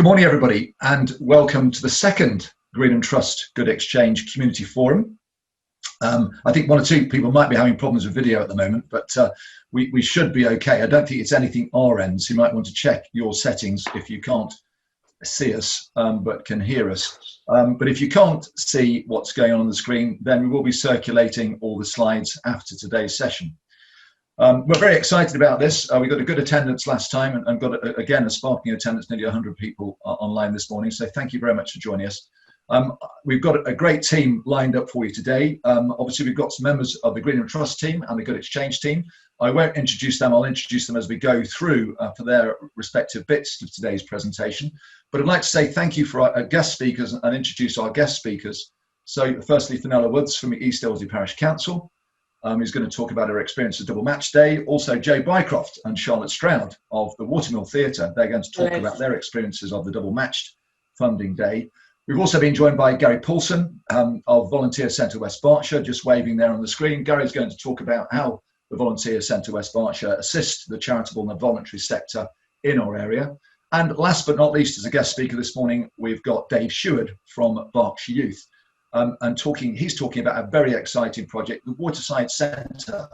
Good morning, everybody, and welcome to the second Greenham Trust Good Exchange Community Forum. I think one or two people might be having problems with video at the moment, but we should be okay. I don't think it's anything our end, so you might want to check your settings if you can't see us but can hear us. But if you can't see what's going on the screen, then we will be circulating all the slides after today's session. We're very excited about this. We got a good attendance last time and got, again, a sparkling attendance, nearly 100 people online this morning. So thank you very much for joining us. We've got a great team lined up for you today. Obviously, we've got some members of the Greenham Trust team and the Good Exchange team. I won't introduce them. I'll introduce them as we go through for their respective bits of today's presentation. But I'd like to say thank you for our guest speakers and introduce our guest speakers. So firstly, Fenella Woods from the East Ilsley Parish Council. Who's going to talk about her experience of Double Match Day. Also, Bycroft and Charlotte Stroud of the Watermill Theatre. They're going to talk about their experiences of the Double Matched Funding Day. We've also been joined by Garry Poulson of Volunteer Centre West Berkshire, just waving there on the screen. Gary's going to talk about how the Volunteer Centre West Berkshire assists the charitable and the voluntary sector in our area. And last but not least, as a guest speaker this morning, we've got Dave Seward from Berkshire Youth. He's talking about a very exciting project, the Waterside Centre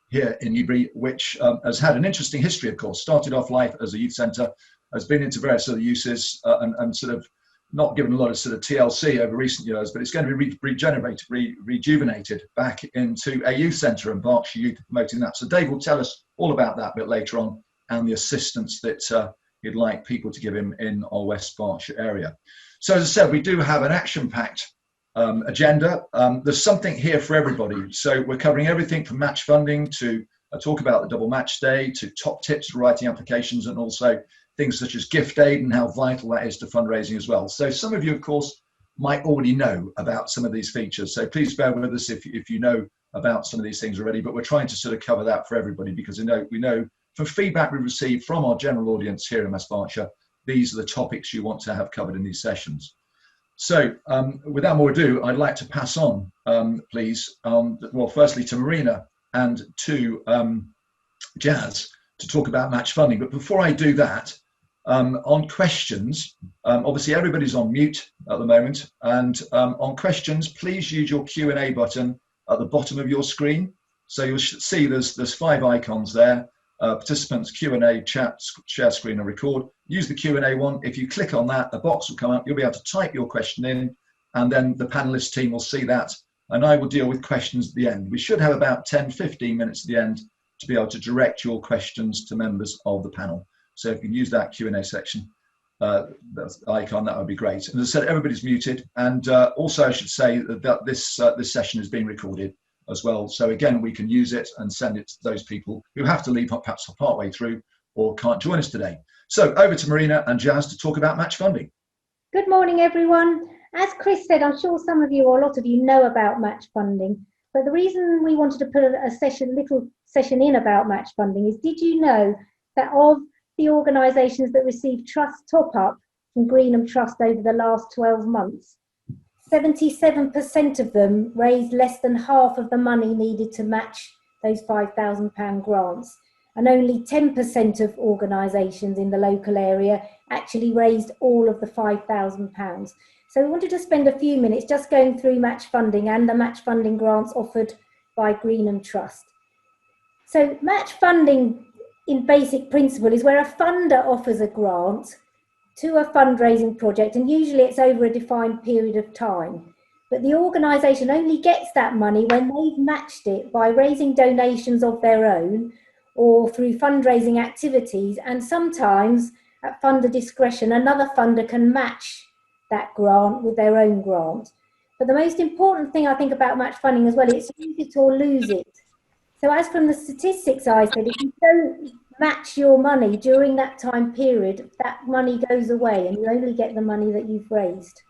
here in Newbury, which has had an interesting history, of course. Started off life as a youth centre, has been into various other uses and sort of not given a lot of sort of TLC over recent years, but it's going to be rejuvenated back into a youth centre, and Berkshire Youth promoting that. So Dave will tell us all about that a bit later on and the assistance that he'd like people to give him in our West Berkshire area. So as I said, we do have an action-packed agenda. There's something here for everybody. So we're covering everything from match funding to talk about the Double Match Day, to top tips for writing applications, and also things such as gift aid and how vital that is to fundraising as well. So some of you, of course, might already know about some of these features. So please bear with us if you know about some of these things already, but we're trying to sort of cover that for everybody because we know from feedback we've received from our general audience here in West Berkshire, these are the topics you want to have covered in these sessions. So without more ado, I'd like to pass on, please, well, firstly to Marina and to Jazz to talk about match funding. But before I do that, on questions, obviously everybody's on mute at the moment. And on questions, please use your Q&A button at the bottom of your screen. So you'll see there's 5 icons there. Participants, Q&A, chat, share screen and record. Use the Q&A one. If you click on that, a box will come up. You'll be able to type your question in and then the panelist team will see that and I will deal with questions at the end. We should have about 10-15 minutes at the end to be able to direct your questions to members of the panel. So if you can use that Q&A section, that icon, that would be great. And as I said, everybody's muted. And also I should say that this session is being recorded as well. So again, we can use it and send it to those people who have to leave perhaps partway through or can't join us today. So over to Marina and Jazz to talk about match funding. Good morning, everyone. As Chris said, I'm sure some of you or a lot of you know about match funding, but the reason we wanted to put a little session in about match funding is, did you know that of the organisations that received trust top-up from Greenham Trust over the last 12 months, 77% of them raised less than half of the money needed to match those £5,000 grants, and only 10% of organisations in the local area actually raised all of the £5,000. So we wanted to spend a few minutes just going through match funding and the match funding grants offered by Greenham Trust. So match funding in basic principle is where a funder offers a grant to a fundraising project, and usually it's over a defined period of time. But the organisation only gets that money when they've matched it by raising donations of their own or through fundraising activities, and sometimes at funder discretion, another funder can match that grant with their own grant. But the most important thing I think about match funding as well, it's use it or lose it. So as from the statistics I said, if you don't match your money during that time period, that money goes away and you only get the money that you've raised.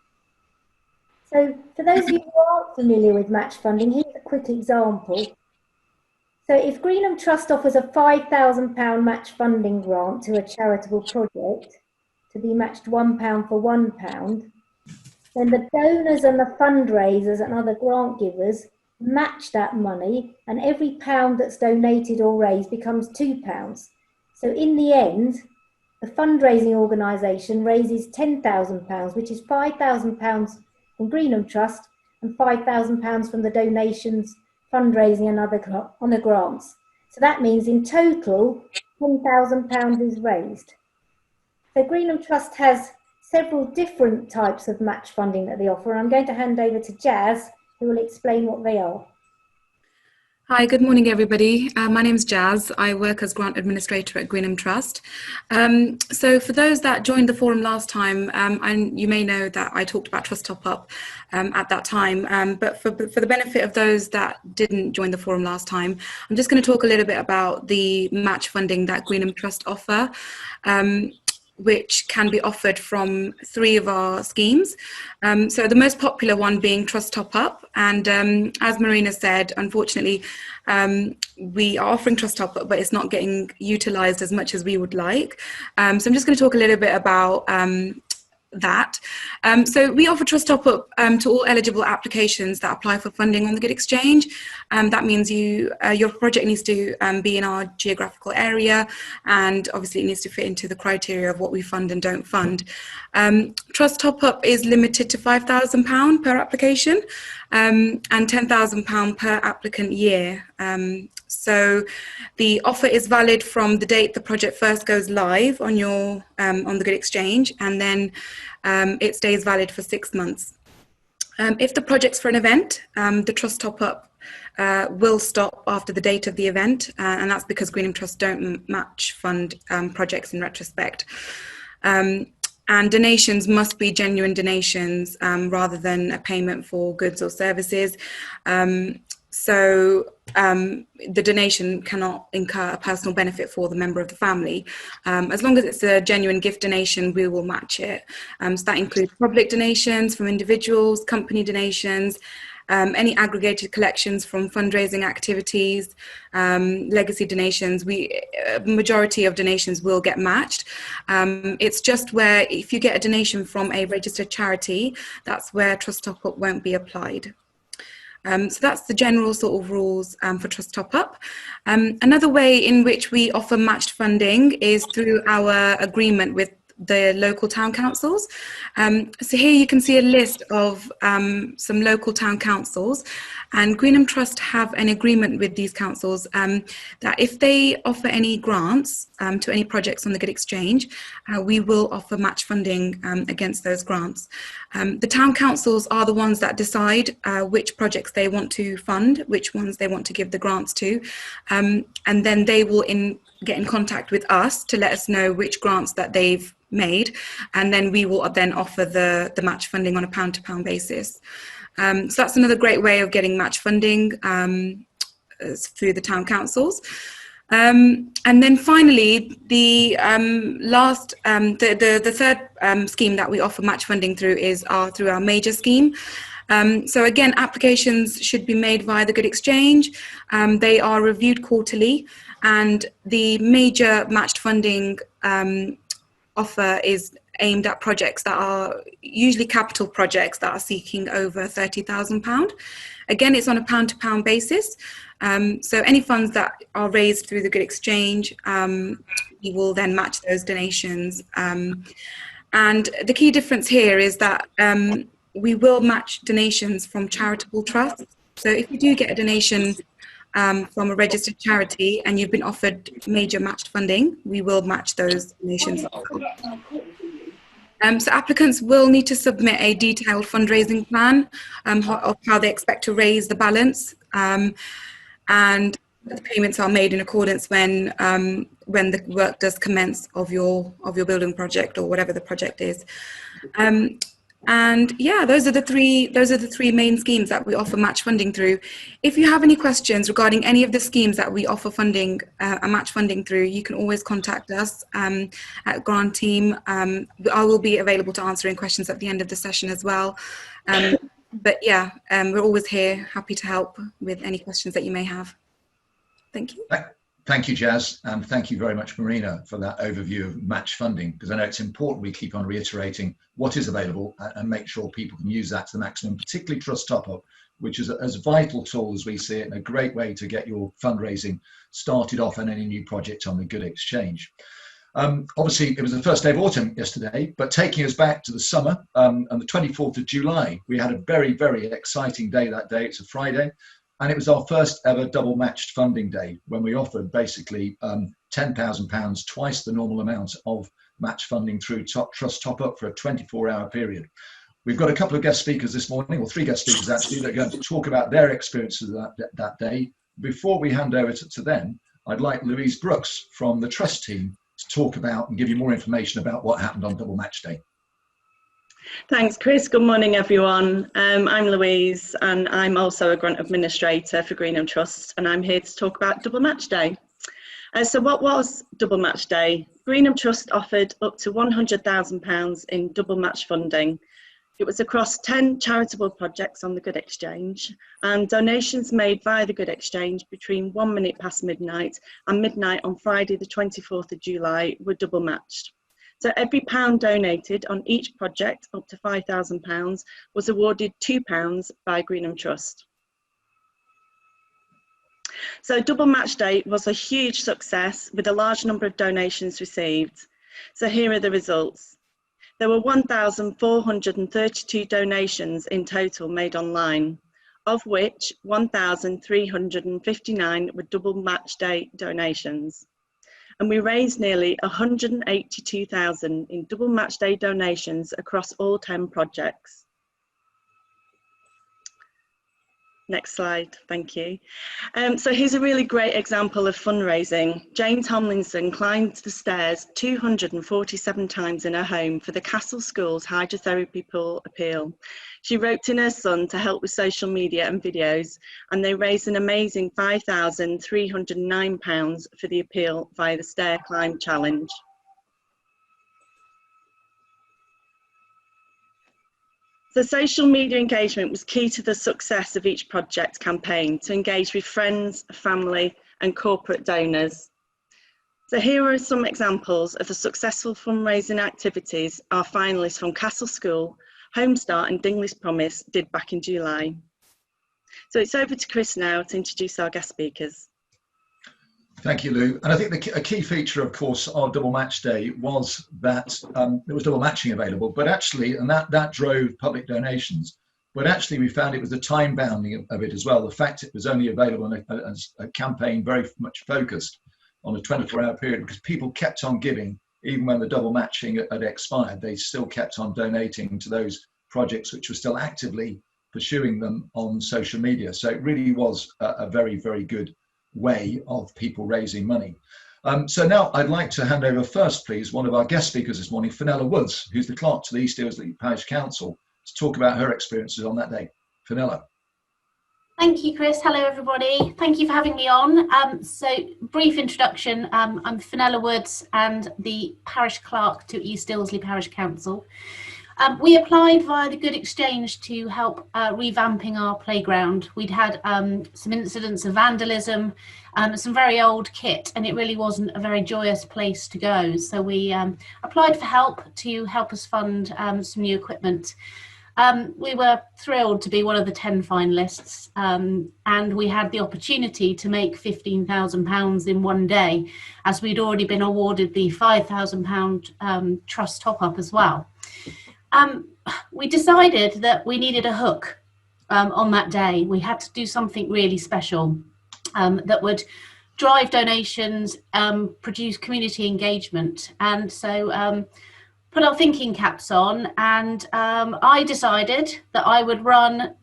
So for those of you who aren't familiar with match funding, here's a quick example. So if Greenham Trust offers a £5,000 match funding grant to a charitable project to be matched £1 for £1, then the donors and the fundraisers and other grant givers match that money, and every pound that's donated or raised becomes £2. So in the end, the fundraising organisation raises £10,000, which is £5,000 from Greenham Trust and £5,000 from the donations, fundraising and other grants. So that means in total, £10,000 is raised. So Greenham Trust has several different types of match funding that they offer. I'm going to hand over to Jazz, who will explain what they are. Hi, good morning, everybody. My name's Jazz. I work as Grant Administrator at Greenham Trust. So for those that joined the forum last time, and you may know that I talked about Trust Top Up at that time, but for the benefit of those that didn't join the forum last time, I'm just going to talk a little bit about the match funding that Greenham Trust offer, which can be offered from 3 of our schemes. So the most popular one being Trust Top Up. And as Marina said, unfortunately, we are offering Trust Top Up, but it's not getting utilised as much as we would like. So I'm just going to talk a little bit about that. So we offer Trust Top Up to all eligible applications that apply for funding on the Good Exchange. That means your project needs to be in our geographical area, and obviously it needs to fit into the criteria of what we fund and don't fund. Trust Top Up is limited to £5,000 per application and £10,000 per applicant year. So the offer is valid from the date the project first goes live on on the Good Exchange, and then it stays valid for 6 months. If the project's for an event, the Trust Top Up will stop after the date of the event, and that's because Greenham Trust don't match fund projects in retrospect. And donations must be genuine donations rather than a payment for goods or services. So the donation cannot incur a personal benefit for the member of the family. As long as it's a genuine gift donation, we will match it. So that includes public donations from individuals, company donations, any aggregated collections from fundraising activities, legacy donations. Majority of donations will get matched. It's just where if you get a donation from a registered charity, that's where Trust Top Up won't be applied. So that's the general sort of rules for Trust Top Up. Another way in which we offer matched funding is through our agreement with the local town councils. So here you can see a list of some local town councils, and Greenham Trust have an agreement with these councils that if they offer any grants to any projects on the Good Exchange, we will offer match funding against those grants. The town councils are the ones that decide which projects they want to fund, which ones they want to give the grants to, and then they will get in contact with us to let us know which grants that they've made, and then we will then offer the match funding on a pound-to-pound basis. So that's another great way of getting match funding through the town councils. And then finally, the third scheme that we offer match funding through is through our major scheme. So again, applications should be made via the Good Exchange. They are reviewed quarterly, and the major matched funding offer is aimed at projects that are usually capital projects that are seeking over £30,000. Again, it's on a pound-to-pound basis. So any funds that are raised through the Good Exchange, we will then match those donations. And the key difference here is that we will match donations from charitable trusts. So if you do get a donation from a registered charity and you've been offered major matched funding, we will match those donations. So applicants will need to submit a detailed fundraising plan of how they expect to raise the balance, and the payments are made in accordance when the work does commence of your building project or whatever the project is. And yeah, those are the three main schemes that we offer match funding through. If you have any questions regarding any of the schemes that we offer funding and match funding through, you can always contact us at Grant Team. I will be available to answer any questions at the end of the session as well. But yeah, we're always here, happy to help with any questions that you may have. Thank you. Thank you, Jazz, and thank you very much, Marina, for that overview of match funding, because I know it's important we keep on reiterating what is available and make sure people can use that to the maximum, particularly Trust Top Up, which is a vital tool as we see it, and a great way to get your fundraising started off on any new project on the Good Exchange. Obviously, it was the first day of autumn yesterday, but taking us back to the summer, and the 24th of July, we had a very, very exciting day that day. It's a Friday, and it was our first ever double matched funding day when we offered basically £10,000, twice the normal amount of match funding through Trust Top Up for a 24-hour period. We've got a couple of guest speakers this morning, or 3 guest speakers actually, that are going to talk about their experiences that day. Before we hand over to them, I'd like Louise Brooks from the Trust team to talk about and give you more information about what happened on double match day. Thanks, Chris. Good morning, everyone. I'm Louise, and I'm also a grant administrator for Greenham Trust, and I'm here to talk about double match day. So what was double match day? Greenham Trust offered up to £100,000 in double match funding. It was across 10 charitable projects on the Good Exchange, and donations made via the Good Exchange between 1 minute past midnight and midnight on Friday the 24th of July were double matched. So every £1 donated on each project up to £5,000 was awarded £2 by Greenham Trust. So double match day was a huge success with a large number of donations received. So here are the results. There were 1,432 donations in total made online, of which 1,359 were double match day donations. And we raised nearly 182,000 in double match day donations across all 10 projects. Next slide, thank you. So here's a really great example of fundraising. Jane Tomlinson climbed the stairs 247 times in her home for the Castle School's hydrotherapy pool appeal. She roped in her son to help with social media and videos, and they raised an amazing £5,309 for the appeal via the Stair Climb Challenge. So social media engagement was key to the success of each project campaign, to engage with friends, family and corporate donors. So here are some examples of the successful fundraising activities our finalists from Castle School, Home Start and Dingley's Promise did back in July. So it's over to Chris now to introduce our guest speakers. Thank you, Lou. And I think a key feature, of course, of double match day was that there was double matching available, but actually, and that drove public donations, but actually we found it was the time bounding of it as well. The fact it was only available as a campaign very much focused on a 24-hour period, because people kept on giving, even when the double matching had expired, they still kept on donating to those projects which were still actively pursuing them on social media. So it really was a very, very good way of people raising money. So now I'd like to hand over first, please, one of our guest speakers this morning, Fenella Woods, who's the clerk to the East Ilsley Parish Council, to talk about her experiences on that day. Fenella. Thank you, Chris. Hello, everybody. Thank you for having me on. So, brief introduction. I'm Fenella Woods and the parish clerk to East Ilsley Parish Council. We applied via the Good Exchange to help revamping our playground. We'd had some incidents of vandalism, some very old kit, and it really wasn't a very joyous place to go. So we applied for help to help us fund some new equipment. We were thrilled to be one of the 10 finalists, and we had the opportunity to make £15,000 in one day, as we'd already been awarded the £5,000 trust top-up as well. We decided that we needed a hook on that day. We had to do something really special that would drive donations, produce community engagement. And so put our thinking caps on, and I decided that I would run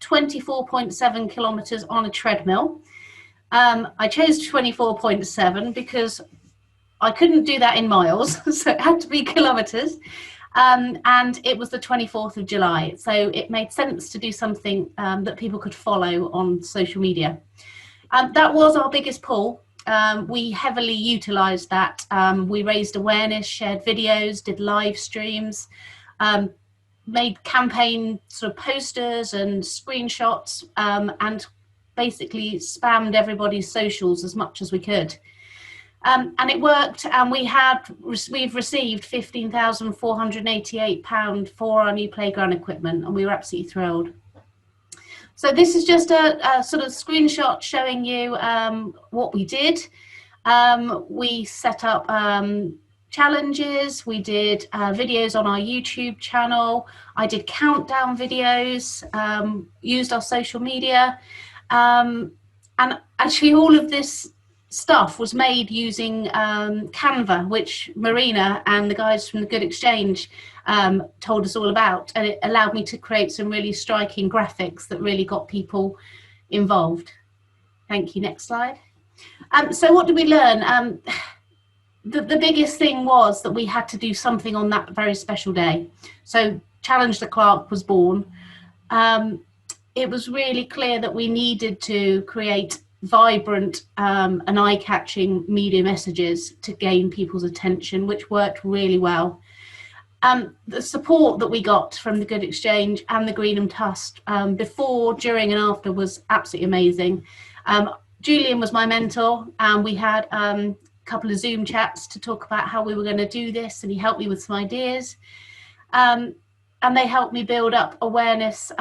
24.7 kilometres on a treadmill. I chose 24.7 because I couldn't do that in miles, so it had to be kilometres. And it was the 24th of July, so it made sense to do something that people could follow on social media. That was our biggest pull. We heavily utilised that. We raised awareness, shared videos, did live streams, made campaign sort of posters and screenshots, and basically spammed everybody's socials as much as we could. And it worked, and we've received £15,488 for our new playground equipment, and we were absolutely thrilled. So this is just a sort of screenshot showing you what we did. We set up challenges, we did videos on our YouTube channel, I did countdown videos, used our social media, and actually all of this stuff was made using Canva, which Marina and the guys from the Good Exchange told us all about, and it allowed me to create some really striking graphics that really got people involved. Thank you. Next slide. So what did we learn? The biggest thing was that we had to do something on that very special day. So Challenge the Clerk was born. It was really clear that we needed to create vibrant and eye-catching media messages to gain people's attention, which worked really well. The support that we got from the Good Exchange and the Greenham Trust before, during and after was absolutely amazing. Julian was my mentor, and we had a couple of Zoom chats to talk about how we were going to do this, and he helped me with some ideas. And they helped me build up awareness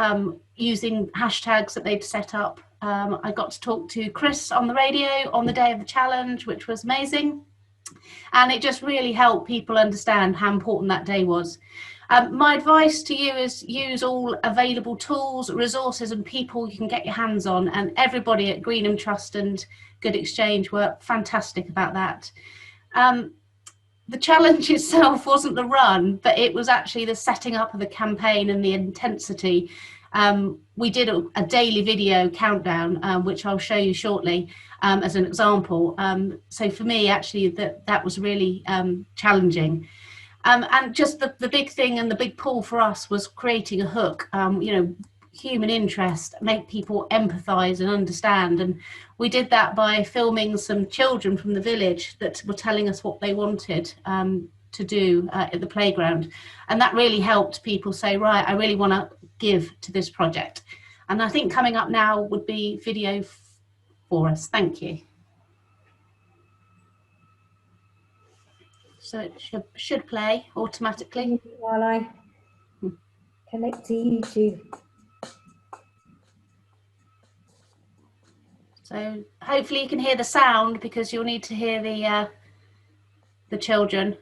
using hashtags that they'd set up. I got to talk to Chris on the radio on the day of the challenge, which was amazing. And it just really helped people understand how important that day was. My advice to you is use all available tools, resources and people you can get your hands on, and everybody at Greenham Trust and Good Exchange were fantastic about that. The challenge itself wasn't the run, but it was actually the setting up of the campaign and the intensity. We did a daily video countdown, which I'll show you shortly as an example. So for me, actually, that was really challenging. And just the big thing and the big pull for us was creating a hook, you know, human interest, make people empathise and understand. And we did that by filming some children from the village that were telling us what they wanted to do at the playground. And that really helped people say, right, I really want to give to this project. And I think coming up now would be video for us. Thank you. So it should play automatically. While I connect to YouTube. So hopefully you can hear the sound, because you'll need to hear the children.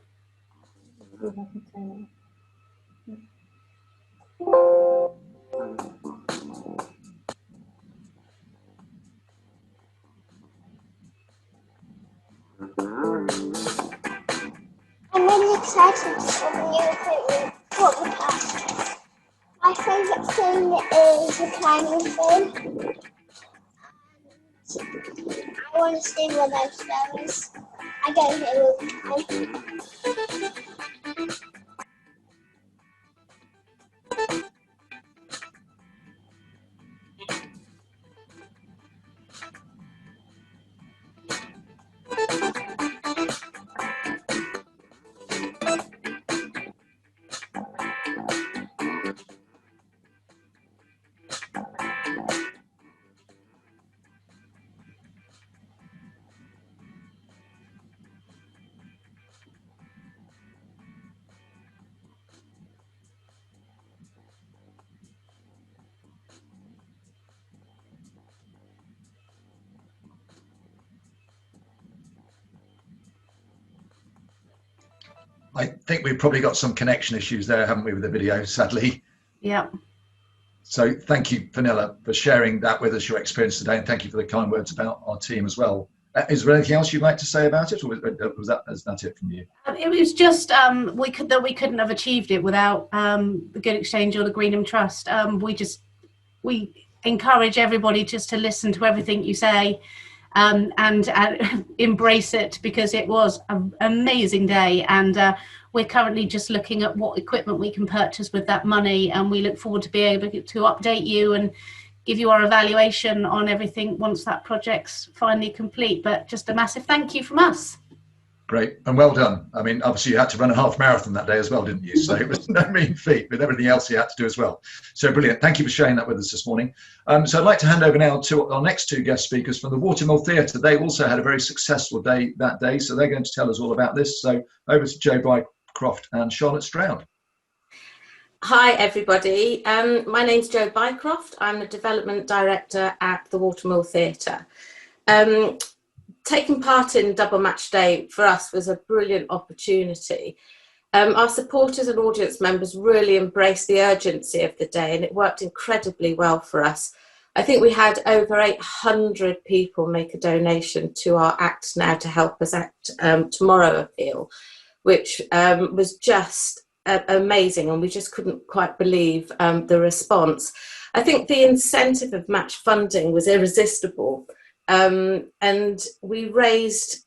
I'm really excited for the new equipment podcast. My favourite thing is the climbing thing. I want to see where those goes. I don't know. I think we've probably got some connection issues there, haven't we, with the video, sadly. Yeah. So thank you, Fenella, for sharing that with us, your experience today, and thank you for the kind words about our team as well. Is there anything else you'd like to say about it, or is that it from you? It was just we couldn't have achieved it without the Good Exchange or the Greenham Trust. We encourage everybody just to listen to everything you say and embrace it, because it was an amazing day. And we're currently just looking at what equipment we can purchase with that money, and we look forward to being able to update you and give you our evaluation on everything once that project's finally complete. But just a massive thank you from us. Great, and well done. I mean, obviously you had to run a half marathon that day as well, didn't you? So it was no mean feat with everything else you had to do as well. So brilliant. Thank you for sharing that with us this morning. So I'd like to hand over now to our next two guest speakers from the Watermill Theatre. They also had a very successful day that day, so they're going to tell us all about this. So over to Jo Bycroft and Charlotte Stroud. Hi everybody, my name's Jo Bycroft. I'm the Development Director at the Watermill Theatre. taking part in Double Match Day for us was a brilliant opportunity. Our supporters and audience members really embraced the urgency of the day, and it worked incredibly well for us. I think we had over 800 people make a donation to our Act Now to Help Us Act Tomorrow appeal, which was just amazing, and we just couldn't quite believe the response. I think the incentive of match funding was irresistible, and we raised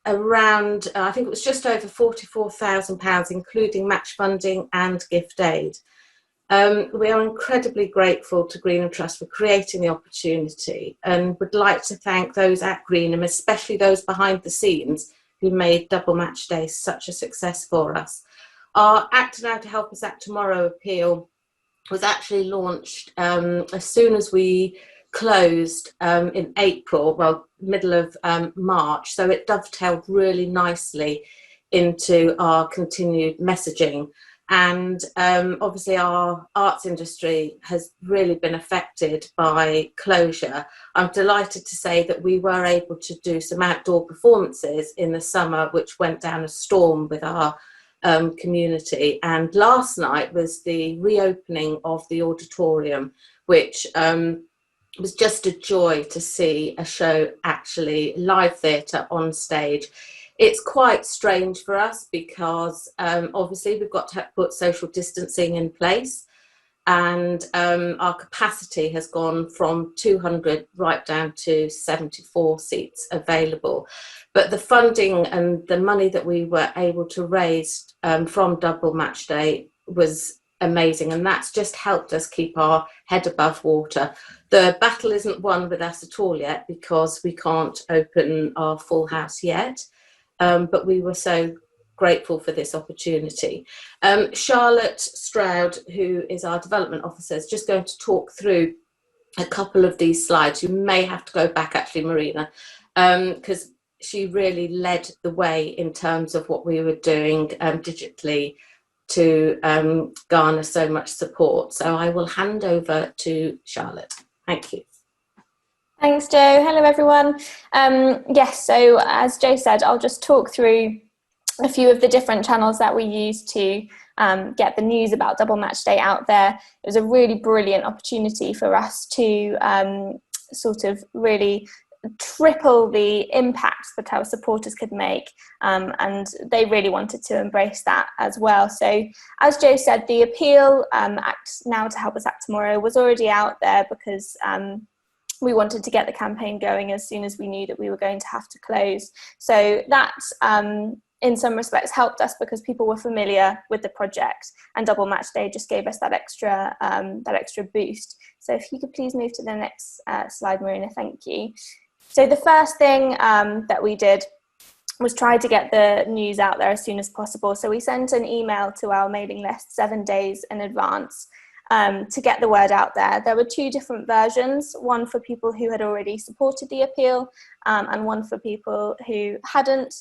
around, I think it was just over £44,000, including match funding and gift aid. We are incredibly grateful to Greenham Trust for creating the opportunity, and would like to thank those at Greenham, especially those behind the scenes, who made Double Match Day such a success for us. Our Act Now to Help Us Act Tomorrow appeal was actually launched as soon as we closed in April, well, middle of March, so it dovetailed really nicely into our continued messaging. And obviously our arts industry has really been affected by closure. I'm delighted to say that we were able to do some outdoor performances in the summer, which went down a storm with our community. And last night was the reopening of the auditorium, which was just a joy to see a show, actually live theatre on stage. It's quite strange for us because obviously we've got to put social distancing in place, and our capacity has gone from 200 right down to 74 seats available. But the funding and the money that we were able to raise from Double Match Day was amazing, and that's just helped us keep our head above water. The battle isn't won with us at all yet, because we can't open our full house yet. But we were so grateful for this opportunity. Charlotte Stroud, who is our development officer, is just going to talk through a couple of these slides. You may have to go back, actually, Marina, because she really led the way in terms of what we were doing digitally to garner so much support. So I will hand over to Charlotte. Thank you. Thanks, Jo. Hello, everyone. Yes, so as Jo said, I'll just talk through a few of the different channels that we use to get the news about Double Match Day out there. It was a really brilliant opportunity for us to sort of really triple the impact that our supporters could make, and they really wanted to embrace that as well. So as Jo said, the appeal, Act Now to Help Us Act Tomorrow, was already out there because we wanted to get the campaign going as soon as we knew that we were going to have to close. So that, in some respects, helped us because people were familiar with the project, and Double Match Day just gave us that extra boost. So if you could please move to the next slide, Marina, thank you. So the first thing that we did was try to get the news out there as soon as possible. So we sent an email to our mailing list 7 days in advance to get the word out there. There were two different versions, one for people who had already supported the appeal and one for people who hadn't,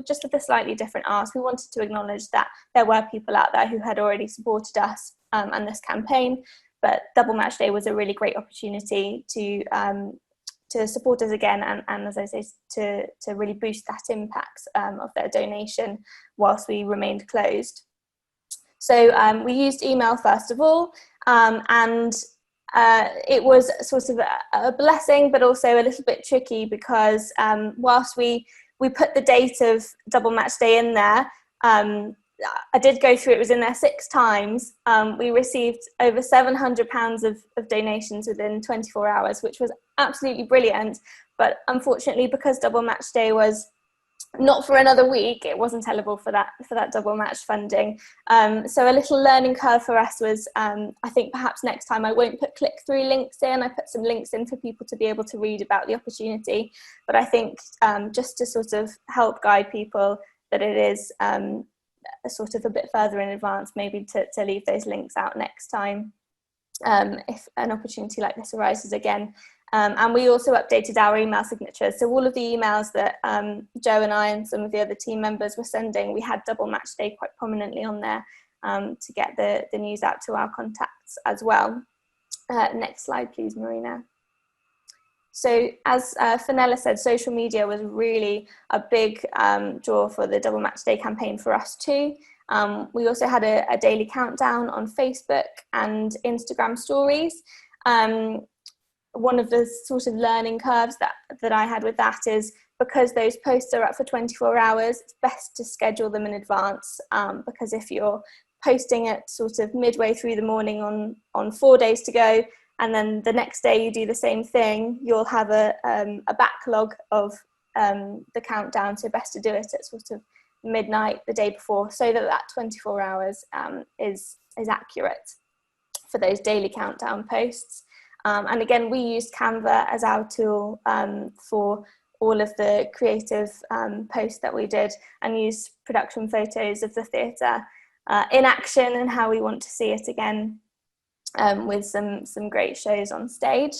just with a slightly different ask. We wanted to acknowledge that there were people out there who had already supported us and this campaign, but Double Match Day was a really great opportunity to support us again, and as I say, to really boost that impact of their donation whilst we remained closed. So we used email first of all, and it was sort of a blessing, but also a little bit tricky because whilst we put the date of Double Match Day in there, I did go through, it was in there 6 times. We received over £700 of donations within 24 hours, which was absolutely brilliant. But unfortunately, because Double Match Day was not for another week, it wasn't eligible for that double match funding. So a little learning curve for us was, I think perhaps next time I won't put click-through links in. I put some links in for people to be able to read about the opportunity. But I think just to sort of help guide people that it is sort of a bit further in advance, maybe to leave those links out next time if an opportunity like this arises again. And we also updated our email signatures. So all of the emails that Jo and I and some of the other team members were sending, we had Double Match Day quite prominently on there to get the news out to our contacts as well. Next slide, please, Marina. So as Fenella said, social media was really a big draw for the Double Match Day campaign for us too. We also had a daily countdown on Facebook and Instagram stories. One of the sort of learning curves that I had with that is, because those posts are up for 24 hours, it's best to schedule them in advance, because if you're posting it sort of midway through the morning on 4 days to go, and then the next day you do the same thing, you'll have a backlog of the countdown. So best to do it at sort of midnight the day before, so that 24 hours is accurate for those daily countdown posts. And again, we used Canva as our tool for all of the creative posts that we did, and used production photos of the theatre in action and how we want to see it again, with some great shows on stage.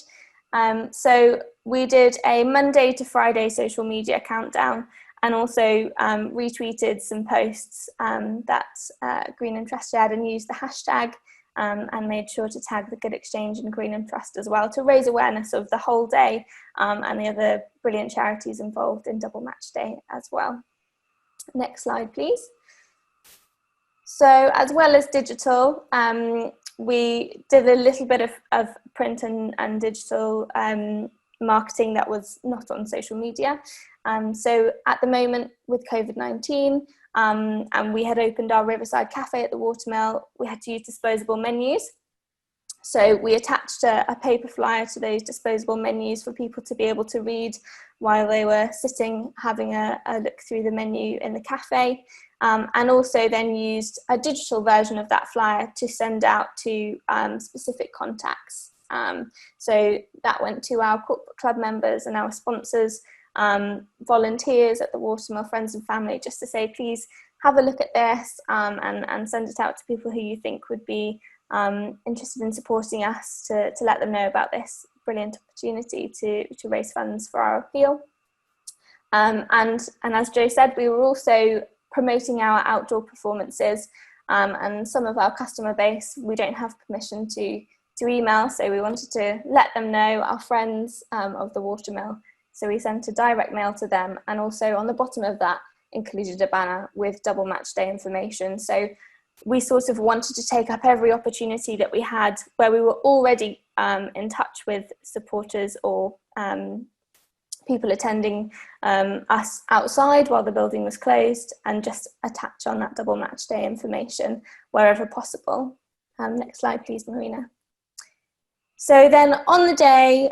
So we did a Monday to Friday social media countdown, and also retweeted some posts that Greenham Trust shared, and used the hashtag and made sure to tag the Good Exchange and Greenham Trust as well, to raise awareness of the whole day and the other brilliant charities involved in Double Match Day as well. Next slide, please. So as well as digital, we did a little bit of print and digital marketing that was not on social media. So at the moment with COVID-19, and we had opened our Riverside Cafe at the Watermill, we had to use disposable menus. So we attached a paper flyer to those disposable menus for people to be able to read while they were sitting having a look through the menu in the cafe, and also then used a digital version of that flyer to send out to specific contacts. So that went to our corporate club members and our sponsors, volunteers at the Watermill, friends and family, just to say, please have a look at this, and send it out to people who you think would be interested in supporting us, to let them know about this brilliant opportunity to raise funds for our appeal. And as Jo said, we were also promoting our outdoor performances, and some of our customer base we don't have permission to email, so we wanted to let them know, our friends of the Watermill. So we sent a direct mail to them, and also on the bottom of that included a banner with Double Match Day information. So we sort of wanted to take up every opportunity that we had where we were already in touch with supporters or people attending us outside while the building was closed, and just attach on that Double Match Day information wherever possible. Next slide, please, Marina. So then on the day,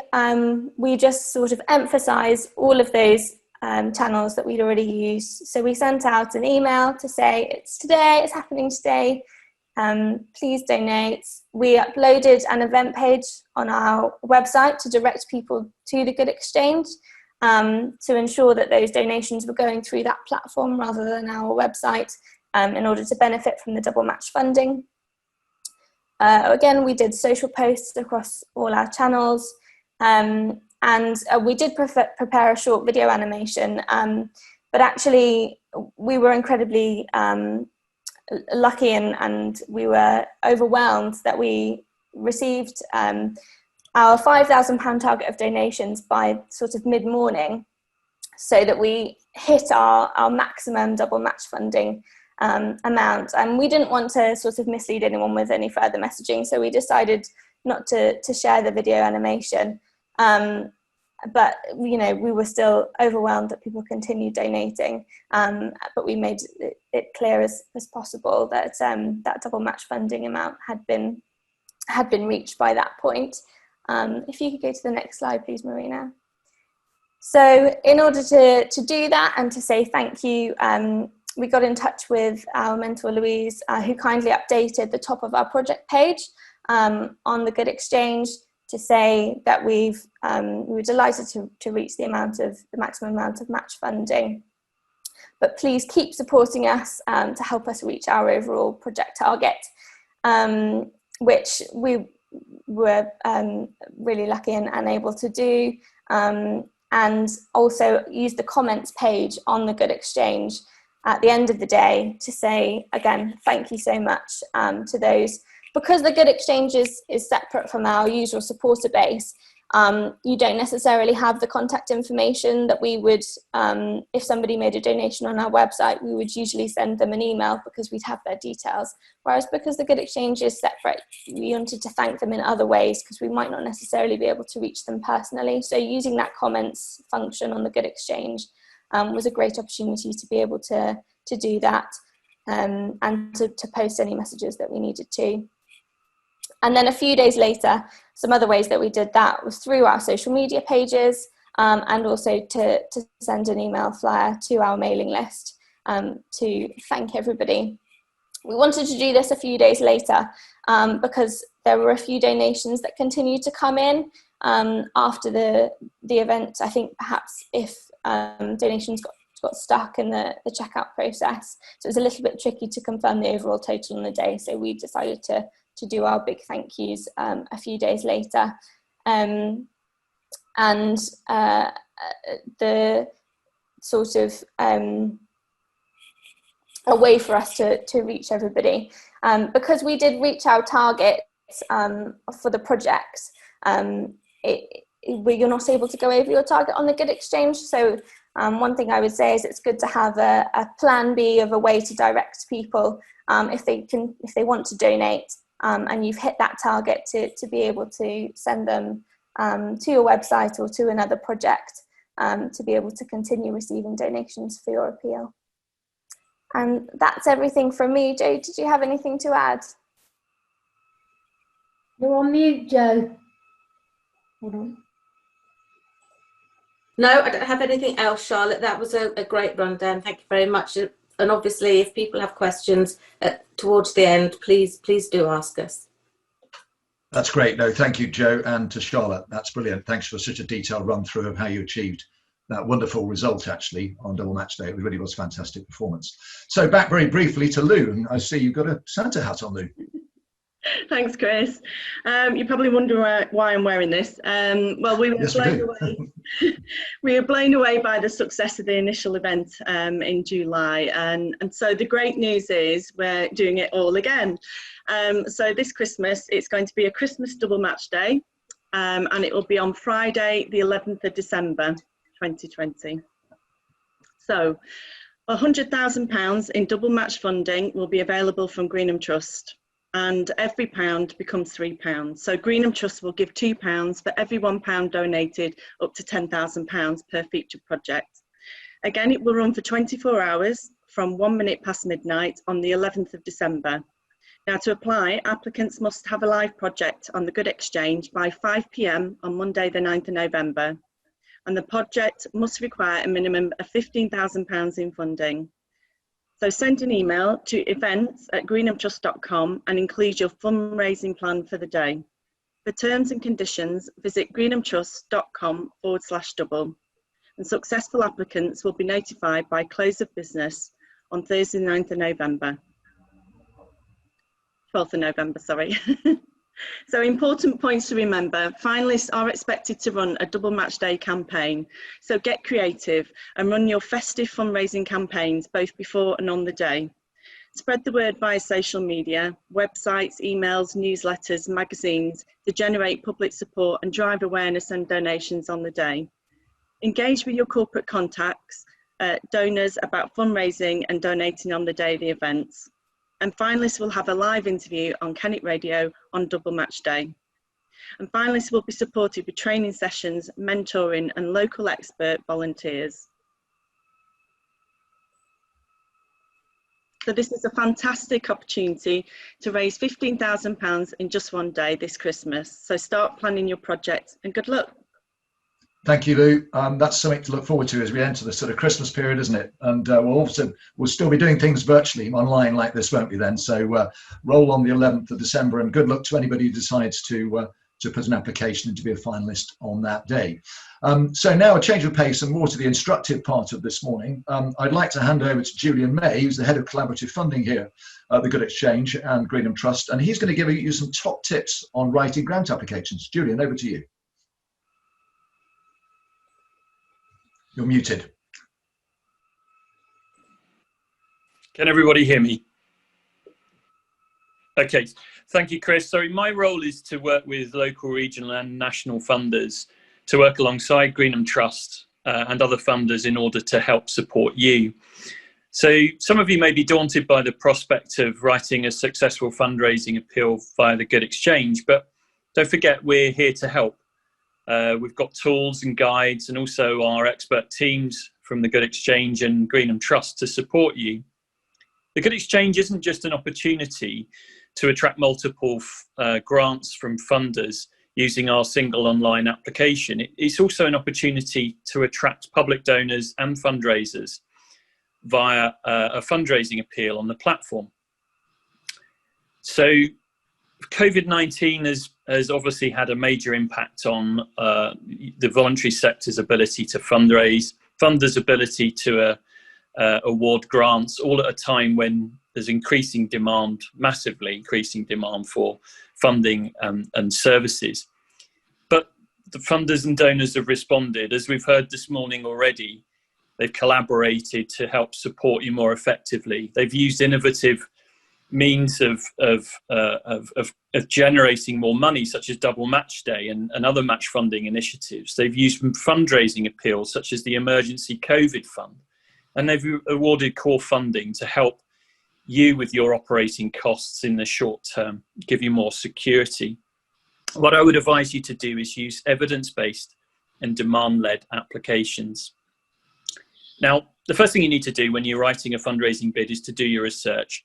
we just sort of emphasise all of those channels that we'd already used. So we sent out an email to say, it's today, it's happening today, please donate. We uploaded an event page on our website to direct people to the Good Exchange, to ensure that those donations were going through that platform rather than our website, in order to benefit from the double match funding. Again, we did social posts across all our channels, and we did prepare a short video animation, but actually we were incredibly lucky, and we were overwhelmed that we received our £5,000 target of donations by sort of mid-morning, so that we hit our maximum double match funding amount. And we didn't want to sort of mislead anyone with any further messaging, so we decided not to share the video animation. But you know, we were still overwhelmed that people continued donating, but we made it clear as possible that that double match funding amount had been reached by that point. If you could go to the next slide, please, Marina. So in order to do that and to say thank you, we got in touch with our mentor Louise, who kindly updated the top of our project page on the Good Exchange to say that we were delighted to reach the maximum amount of match funding, but please keep supporting us to help us reach our overall project target, which we were really lucky and able to do, and also use the comments page on the Good Exchange at the end of the day to say, again, thank you so much to those. Because the Good Exchange is separate from our usual supporter base, You don't necessarily have the contact information that we would, if somebody made a donation on our website, we would usually send them an email because we'd have their details. Whereas because the Good Exchange is separate, we wanted to thank them in other ways because we might not necessarily be able to reach them personally. So using that comments function on the Good Exchange was a great opportunity to be able to do that and to post any messages that we needed to. And then a few days later, some other ways that we did that was through our social media pages and also to send an email flyer to our mailing list to thank everybody. We wanted to do this a few days later because there were a few donations that continued to come in after the event. I think perhaps if donations got stuck in the checkout process, so it was a little bit tricky to confirm the overall total on the day, so we decided to do our big thank yous a few days later. And the sort of a way for us to reach everybody. Because we did reach our targets for the project, you're not able to go over your target on the Good Exchange. So one thing I would say is it's good to have a plan B of a way to direct people if they want to donate. And you've hit that target to be able to send them to your website or to another project to be able to continue receiving donations for your appeal. And that's everything from me. Jo, did you have anything to add? You're on mute, Jo. Hold on. No, I don't have anything else, Charlotte. That was a great rundown. Thank you very much. And obviously, if people have questions towards the end, please do ask us. That's great. No, thank you, Jo, and to Charlotte. That's brilliant. Thanks for such a detailed run through of how you achieved that wonderful result, actually, on Double Match Day. It really was a fantastic performance. So back very briefly to Lou. I see you've got a Santa hat on, Lou. Thanks, Chris. You probably wonder why I'm wearing this. Well, we were blown away by the success of the initial event in July, and so the great news is we're doing it all again. So this Christmas, it's going to be a Christmas Double Match Day, and it will be on Friday, the 11th of December, 2020. So £100,000 in double match funding will be available from Greenham Trust, and every pound becomes £3. So Greenham Trust will give £2 for every £1 donated, up to £10,000 per feature project. Again, it will run for 24 hours from 1 minute past midnight on the 11th of December. Now, to apply, applicants must have a live project on the Good Exchange by 5 p.m. on Monday the 9th of November, and the project must require a minimum of £15,000 in funding. So send an email to events@greenhamtrust.com and include your fundraising plan for the day. For terms and conditions, visit greenhamtrust.com/double. And successful applicants will be notified by close of business on Thursday, 9th of November. 12th of November, sorry. So important points to remember. Finalists are expected to run a double match day campaign. So get creative and run your festive fundraising campaigns both before and on the day. Spread the word via social media, websites, emails, newsletters, magazines to generate public support and drive awareness and donations on the day. Engage with your corporate contacts, donors about fundraising and donating on the day of the events. And finalists will have a live interview on Kennet Radio on Double Match Day. And finalists will be supported with training sessions, mentoring and local expert volunteers. So this is a fantastic opportunity to raise £15,000 in just one day this Christmas. So start planning your project and good luck. Thank you, Lou. That's something to look forward to as we enter the sort of Christmas period, isn't it? And we'll still be doing things virtually online like this, won't we then? So roll on the 11th of December, and good luck to anybody who decides to put an application in to be a finalist on that day. So now a change of pace and more to the instructive part of this morning. I'd like to hand over to Julian May, who's the head of collaborative funding here at the Good Exchange and Greenham Trust, and he's going to give you some top tips on writing grant applications. Julian, over to you. You're muted. Can everybody hear me? Okay, thank you, Chris. So my role is to work with local, regional and national funders to work alongside Greenham Trust and other funders in order to help support you. So some of you may be daunted by the prospect of writing a successful fundraising appeal via the Good Exchange, but don't forget we're here to help. We've got tools and guides and also our expert teams from the Good Exchange and Greenham Trust to support you. The Good Exchange isn't just an opportunity to attract multiple grants from funders using our single online application. It's also an opportunity to attract public donors and fundraisers via a fundraising appeal on the platform. So COVID-19 has obviously had a major impact on the voluntary sector's ability to fundraise, funders' ability to award grants, all at a time when there's increasing demand, massively increasing demand for funding and services. But the funders and donors have responded. As we've heard this morning already, they've collaborated to help support you more effectively. They've used innovative means of generating more money, such as Double Match Day and other match funding initiatives. They've used fundraising appeals, such as the Emergency COVID Fund, and they've awarded core funding to help you with your operating costs in the short term, give you more security. What I would advise you to do is use evidence-based and demand-led applications. Now, the first thing you need to do when you're writing a fundraising bid is to do your research.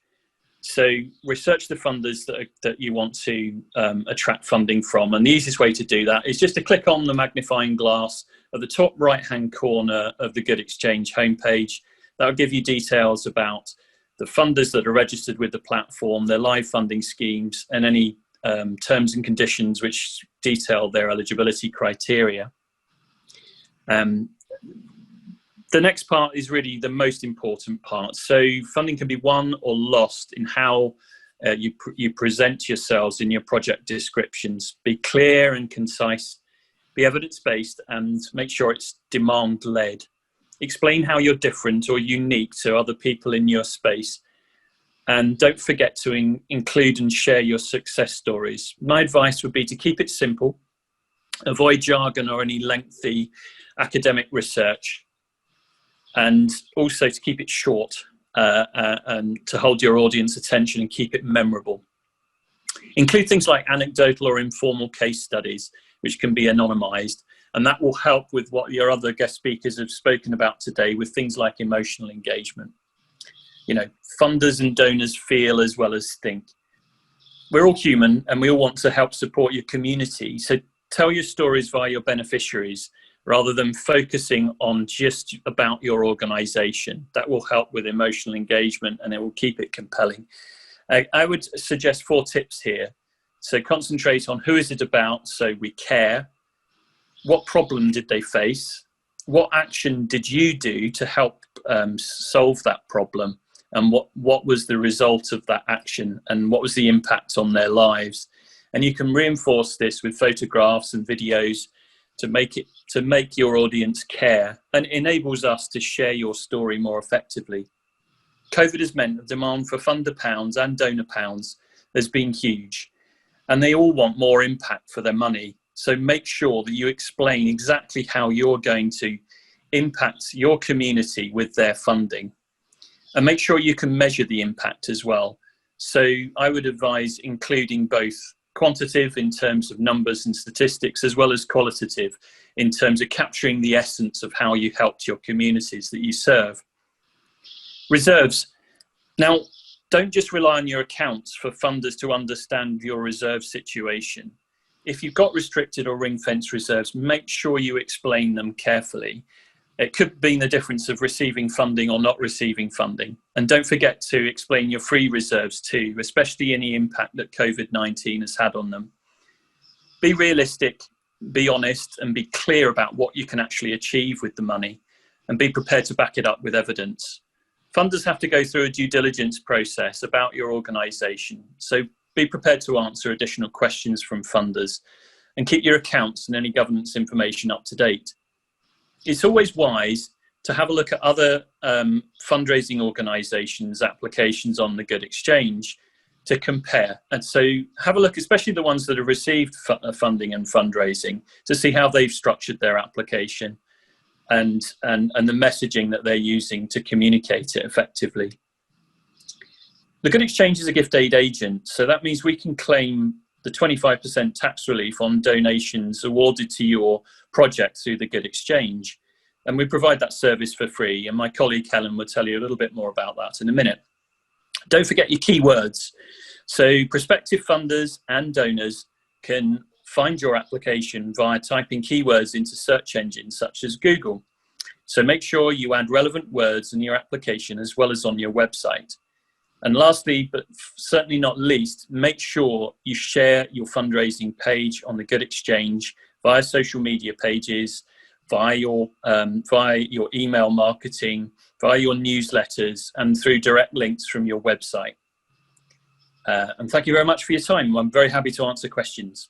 So research the funders that you want to attract funding from. And the easiest way to do that is just to click on the magnifying glass at the top right-hand corner of the Good Exchange homepage. That'll give you details about the funders that are registered with the platform, their live funding schemes, and any terms and conditions which detail their eligibility criteria. The next part is really the most important part. So funding can be won or lost in how you present yourselves in your project descriptions. Be clear and concise, be evidence-based, and make sure it's demand-led. Explain how you're different or unique to other people in your space. And don't forget to include and share your success stories. My advice would be to keep it simple, avoid jargon or any lengthy academic research, and also to keep it short and to hold your audience attention and keep it memorable. Include things like anecdotal or informal case studies, which can be anonymized, and that will help with what your other guest speakers have spoken about today with things like emotional engagement. You know, funders and donors feel as well as think. We're all human and we all want to help support your community. So tell your stories via your beneficiaries rather than focusing on just about your organisation. That will help with emotional engagement and it will keep it compelling. I would suggest 4 tips here. So concentrate on who is it about, so we care. What problem did they face? What action did you do to help solve that problem? And what was the result of that action? And what was the impact on their lives? And you can reinforce this with photographs and videos to make your audience care, and it enables us to share your story more effectively. COVID has meant the demand for funder pounds and donor pounds has been huge, and they all want more impact for their money. So make sure that you explain exactly how you're going to impact your community with their funding, and make sure you can measure the impact as well. So I would advise including both quantitative in terms of numbers and statistics, as well as qualitative in terms of capturing the essence of how you helped your communities that you serve. Reserves. Now, don't just rely on your accounts for funders to understand your reserve situation. If you've got restricted or ring-fence reserves, make sure you explain them carefully. It could be the difference of receiving funding or not receiving funding. And don't forget to explain your free reserves too, especially any impact that COVID-19 has had on them. Be realistic, be honest, and be clear about what you can actually achieve with the money, and be prepared to back it up with evidence. Funders have to go through a due diligence process about your organisation, so be prepared to answer additional questions from funders and keep your accounts and any governance information up to date. It's always wise to have a look at other fundraising organisations' applications on the Good Exchange to compare. And so have a look, especially the ones that have received funding and fundraising, to see how they've structured their application and the messaging that they're using to communicate it effectively. The Good Exchange is a gift aid agent, so that means we can claim the 25% tax relief on donations awarded to your project through the Good Exchange. And we provide that service for free. And my colleague Helen will tell you a little bit more about that in a minute. Don't forget your keywords. So prospective funders and donors can find your application via typing keywords into search engines such as Google. So make sure you add relevant words in your application as well as on your website. And lastly, but certainly not least, make sure you share your fundraising page on the Good Exchange via social media pages, via your email marketing, via your newsletters, and through direct links from your website. And thank you very much for your time. I'm very happy to answer questions.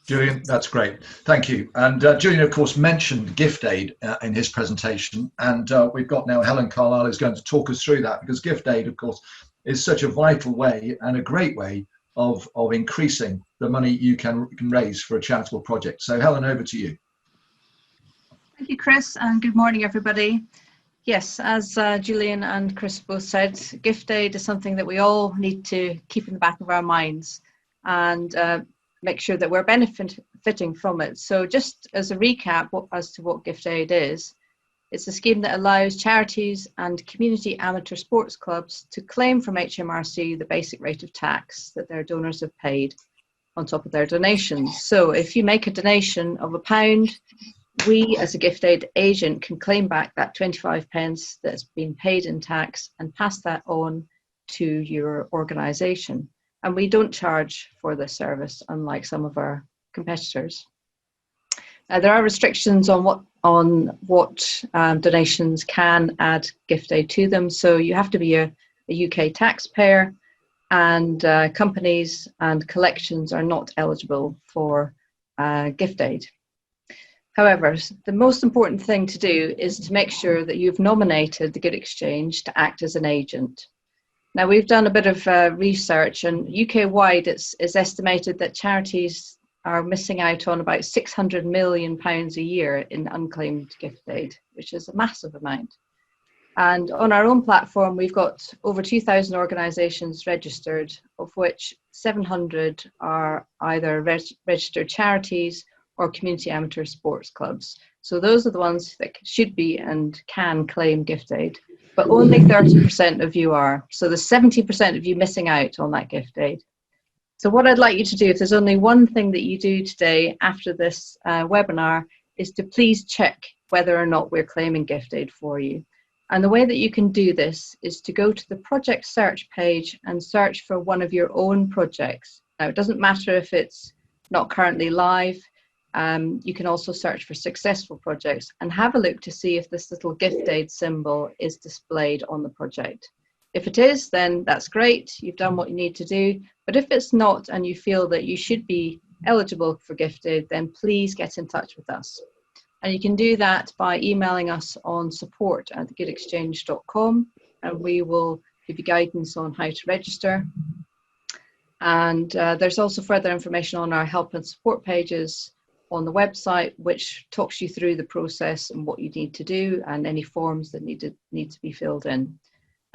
Julian, that's great. Thank you. And Julian, of course, mentioned gift aid in his presentation. And we've got now Helen Carlisle who's going to talk us through that, because gift aid, of course, is such a vital way and a great way of increasing the money you can raise for a charitable project. So Helen, over to you. Thank you, Chris, and good morning, everybody. Yes, as Julian and Chris both said, gift aid is something that we all need to keep in the back of our minds and make sure that we're benefiting from it. So just as a recap as to what gift aid is, it's a scheme that allows charities and community amateur sports clubs to claim from HMRC the basic rate of tax that their donors have paid on top of their donations. So if you make a donation of £1, we as a gift aid agent can claim back that 25 pence that's been paid in tax and pass that on to your organisation. And we don't charge for this service, unlike some of our competitors. There are restrictions on what donations can add gift aid to them. So you have to be a UK taxpayer, and companies and collections are not eligible for gift aid. However, the most important thing to do is to make sure that you've nominated the Good Exchange to act as an agent. Now, we've done a bit of research, and UK-wide it's estimated that charities are missing out on about £600 million a year in unclaimed gift aid, which is a massive amount. And on our own platform, we've got over 2,000 organisations registered, of which 700 are either registered charities or community amateur sports clubs. So those are the ones that should be and can claim gift aid, but only 30% of you are. So there's 70% of you missing out on that gift aid. So what I'd like you to do, if there's only one thing that you do today after this webinar, is to please check whether or not we're claiming gift aid for you. And the way that you can do this is to go to the project search page and search for one of your own projects. Now, it doesn't matter if it's not currently live. You can also search for successful projects and have a look to see if this little gift aid symbol is displayed on the project. If it is, then that's great, you've done what you need to do. But if it's not and you feel that you should be eligible for gift aid, then please get in touch with us. And you can do that by emailing us on support@thegoodexchange.com, and we will give you guidance on how to register. And there's also further information on our help and support pages on the website, which talks you through the process and what you need to do and any forms that need to be filled in.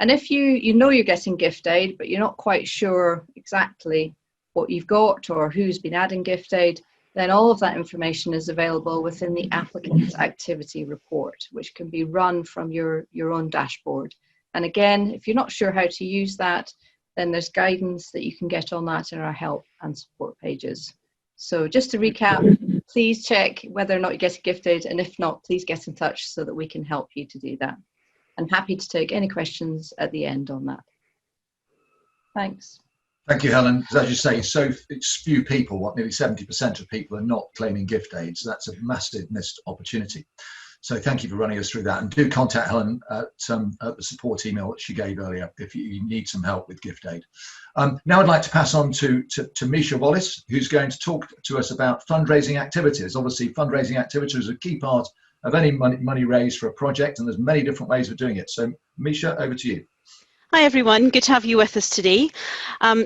And if you know you're getting gift aid, but you're not quite sure exactly what you've got or who's been adding gift aid, then all of that information is available within the Applicant Activity Report, which can be run from your own dashboard. And again, if you're not sure how to use that, then there's guidance that you can get on that in our help and support pages. So just to recap, please check whether or not you get a gift aid, and if not, please get in touch so that we can help you to do that. I'm happy to take any questions at the end on that. Thanks. Thank you, Helen. As you say, so it's few people, nearly 70% of people are not claiming gift aid, so that's a massive missed opportunity. So thank you for running us through that, and do contact Helen at the support email that she gave earlier if you need some help with gift aid. Now I'd like to pass on to Misha Wallace, who's going to talk to us about fundraising activities. Obviously, fundraising activities is a key part of any money raised for a project, and there's many different ways of doing it. So Misha, over to you. Hi everyone, good to have you with us today.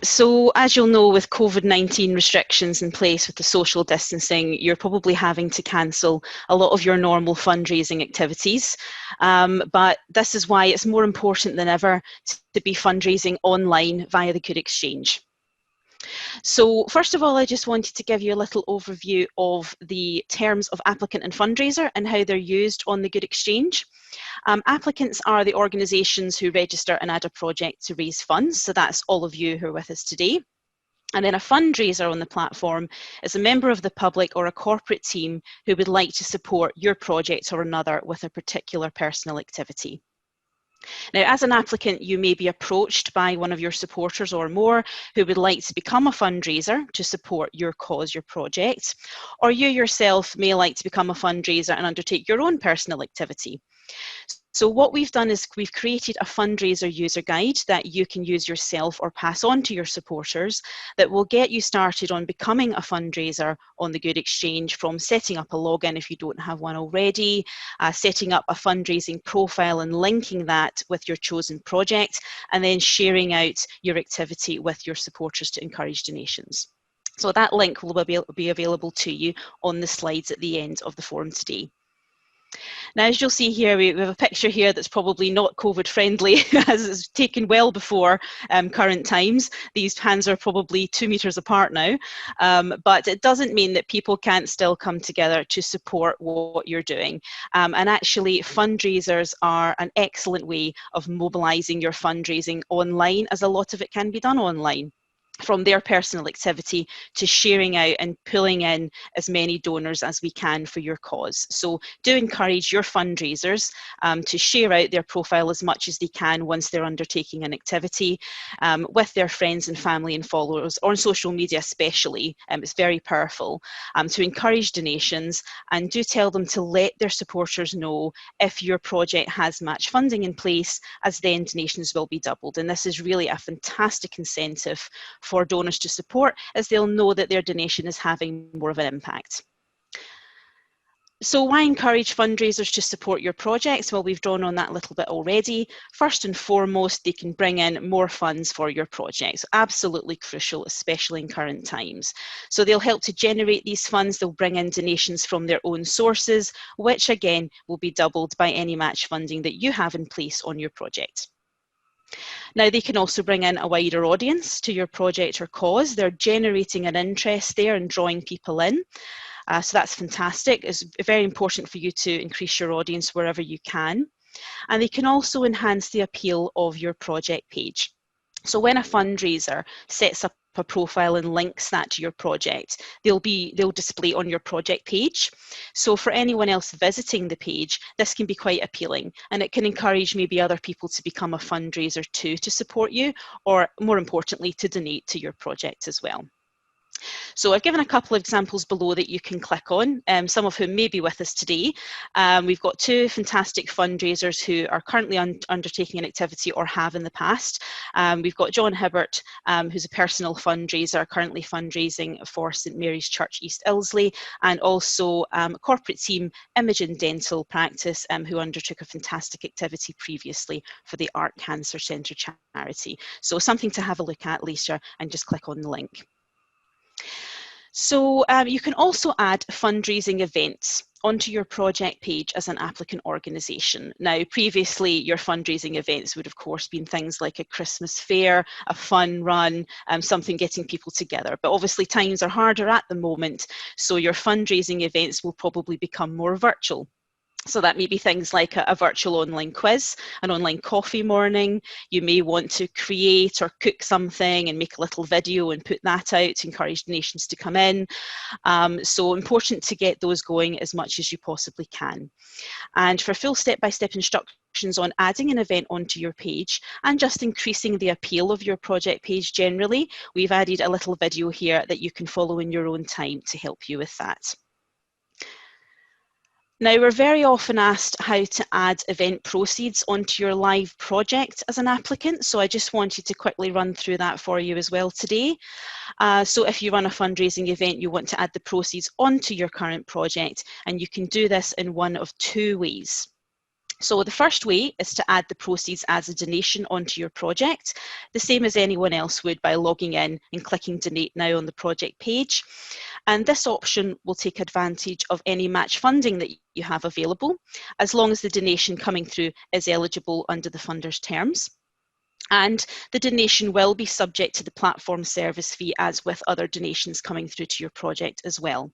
So as you'll know, with COVID-19 restrictions in place with the social distancing, you're probably having to cancel a lot of your normal fundraising activities. But this is why it's more important than ever to be fundraising online via the Good Exchange. So first of all, I just wanted to give you a little overview of the terms of applicant and fundraiser and how they're used on the Good Exchange. Applicants are the organisations who register and add a project to raise funds, so that's all of you who are with us today. And then a fundraiser on the platform is a member of the public or a corporate team who would like to support your project or another with a particular personal activity. Now, as an applicant, you may be approached by one of your supporters or more who would like to become a fundraiser to support your cause, your project, or you yourself may like to become a fundraiser and undertake your own personal activity. So what we've done is we've created a fundraiser user guide that you can use yourself or pass on to your supporters that will get you started on becoming a fundraiser on the Good Exchange, from setting up a login if you don't have one already, setting up a fundraising profile and linking that with your chosen project, and then sharing out your activity with your supporters to encourage donations. So that link will be available to you on the slides at the end of the forum today. Now, as you'll see here, we have a picture here that's probably not COVID friendly, as it's taken well before current times. These hands are probably 2 meters apart now, but it doesn't mean that people can't still come together to support what you're doing. And actually, fundraisers are an excellent way of mobilising your fundraising online, as a lot of it can be done online, from their personal activity to sharing out and pulling in as many donors as we can for your cause. So do encourage your fundraisers to share out their profile as much as they can once they're undertaking an activity with their friends and family and followers, or on social media especially. It's very powerful to encourage donations, and do tell them to let their supporters know if your project has match funding in place, as then donations will be doubled. And this is really a fantastic incentive for donors to support, as they'll know that their donation is having more of an impact. So why encourage fundraisers to support your projects? Well, we've drawn on that a little bit already. First and foremost, they can bring in more funds for your projects. Absolutely crucial, especially in current times. So they'll help to generate these funds. They'll bring in donations from their own sources, which again will be doubled by any match funding that you have in place on your project. Now, they can also bring in a wider audience to your project or cause. They're generating an interest there and drawing people in. So that's fantastic. It's very important for you to increase your audience wherever you can. And they can also enhance the appeal of your project page. So when a fundraiser sets up a profile and links that to your project, they'll display on your project page. So for anyone else visiting the page, this can be quite appealing, and it can encourage maybe other people to become a fundraiser too, to support you, or more importantly, to donate to your project as well. So I've given a couple of examples below that you can click on, some of whom may be with us today. We've got two fantastic fundraisers who are currently undertaking an activity or have in the past. We've got John Hibbert, who's a personal fundraiser, currently fundraising for St Mary's Church, East Ilsley, and also a corporate team, Imogen Dental Practice, who undertook a fantastic activity previously for the Art Cancer Centre charity. So something to have a look at later, and just click on the link. So you can also add fundraising events onto your project page as an applicant organisation. Now, previously, your fundraising events would, of course, been things like a Christmas fair, a fun run, something getting people together. But obviously, times are harder at the moment, so your fundraising events will probably become more virtual. So that may be things like a virtual online quiz, an online coffee morning. You may want to create or cook something and make a little video and put that out to encourage donations to come in. So important to get those going as much as you possibly can. And for full step-by-step instructions on adding an event onto your page and just increasing the appeal of your project page generally, we've added a little video here that you can follow in your own time to help you with that. Now, we're very often asked how to add event proceeds onto your live project as an applicant, so I just wanted to quickly run through that for you as well today. So if you run a fundraising event, you want to add the proceeds onto your current project, and you can do this in one of two ways. So the first way is to add the proceeds as a donation onto your project, the same as anyone else would by logging in and clicking Donate Now on the project page. And this option will take advantage of any match funding that you have available, as long as the donation coming through is eligible under the funder's terms. And the donation will be subject to the platform service fee as with other donations coming through to your project as well.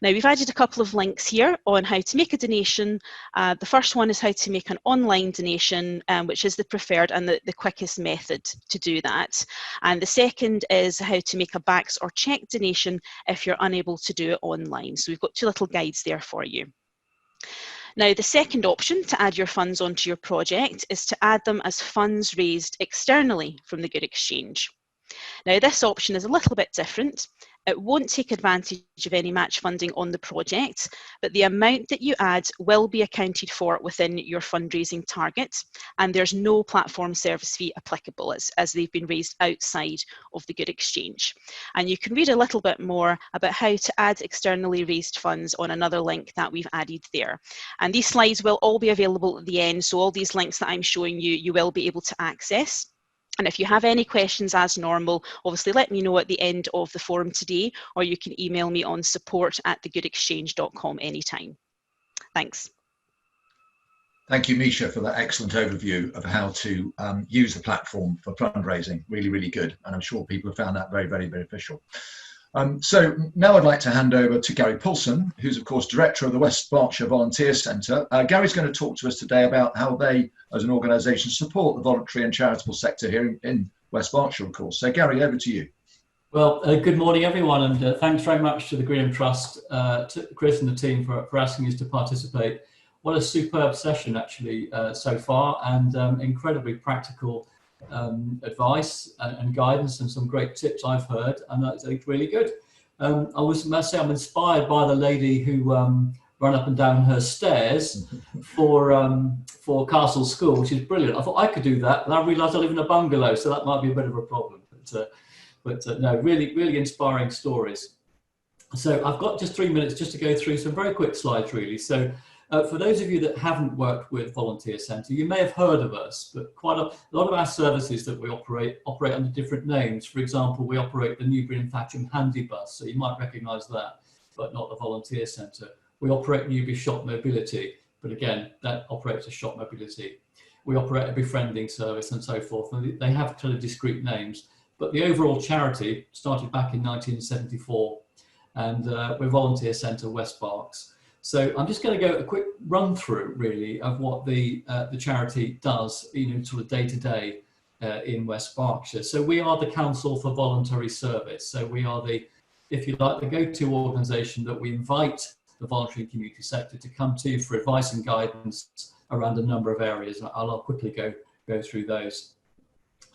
Now, we've added a couple of links here on how to make a donation. The first one is how to make an online donation, which is the preferred and the quickest method to do that. And the second is how to make a BACS or cheque donation if you're unable to do it online. So we've got two little guides there for you. Now, the second option to add your funds onto your project is to add them as funds raised externally from the Good Exchange. Now, this option is a little bit different. It won't take advantage of any match funding on the project, but the amount that you add will be accounted for within your fundraising target, and there's no platform service fee applicable as they've been raised outside of the Good Exchange. And you can read a little bit more about how to add externally raised funds on another link that we've added there. And these slides will all be available at the end, so all these links that I'm showing you, you will be able to access. And if you have any questions as normal, obviously let me know at the end of the forum today, or you can email me on support@thegoodexchange.com anytime. Thanks. Thank you, Misha, for that excellent overview of how to use the platform for fundraising. Really, really good. And I'm sure people have found that very, very beneficial. So now I'd like to hand over to Garry Poulson, who's of course Director of the West Berkshire Volunteer Centre. Gary's going to talk to us today about how they, as an organisation, support the voluntary and charitable sector here in West Berkshire, of course. So Garry, over to you. Well, good morning everyone, and thanks very much to the Greenham Trust, to Chris and the team for asking us to participate. What a superb session actually so far, and incredibly practical advice and guidance, and some great tips I've heard, and that's really good. I must say I'm inspired by the lady who ran up and down her stairs for Castle School, which is brilliant. I thought I could do that, and I realised I live in a bungalow, so that might be a bit of a problem. But no, really inspiring stories. So I've got just 3 minutes just to go through some very quick slides, really. So for those of you that haven't worked with Volunteer Centre, you may have heard of us, but quite a lot of our services that we operate under different names. For example, we operate the Newbury and Thatcham Handy Bus, so you might recognise that, but not the Volunteer Centre. We operate Newbury Shop Mobility, but again, that operates as Shop Mobility. We operate a befriending service and so forth, and they have kind of discrete names. But the overall charity started back in 1974, and we're Volunteer Centre West Berks. So I'm just going to go a quick run through really of what the charity does, sort of day to day in West Berkshire. So we are the Council for Voluntary Service. So we are the, if you like, the go-to organisation that we invite the voluntary and community sector to come to for advice and guidance around a number of areas. I'll quickly go through those.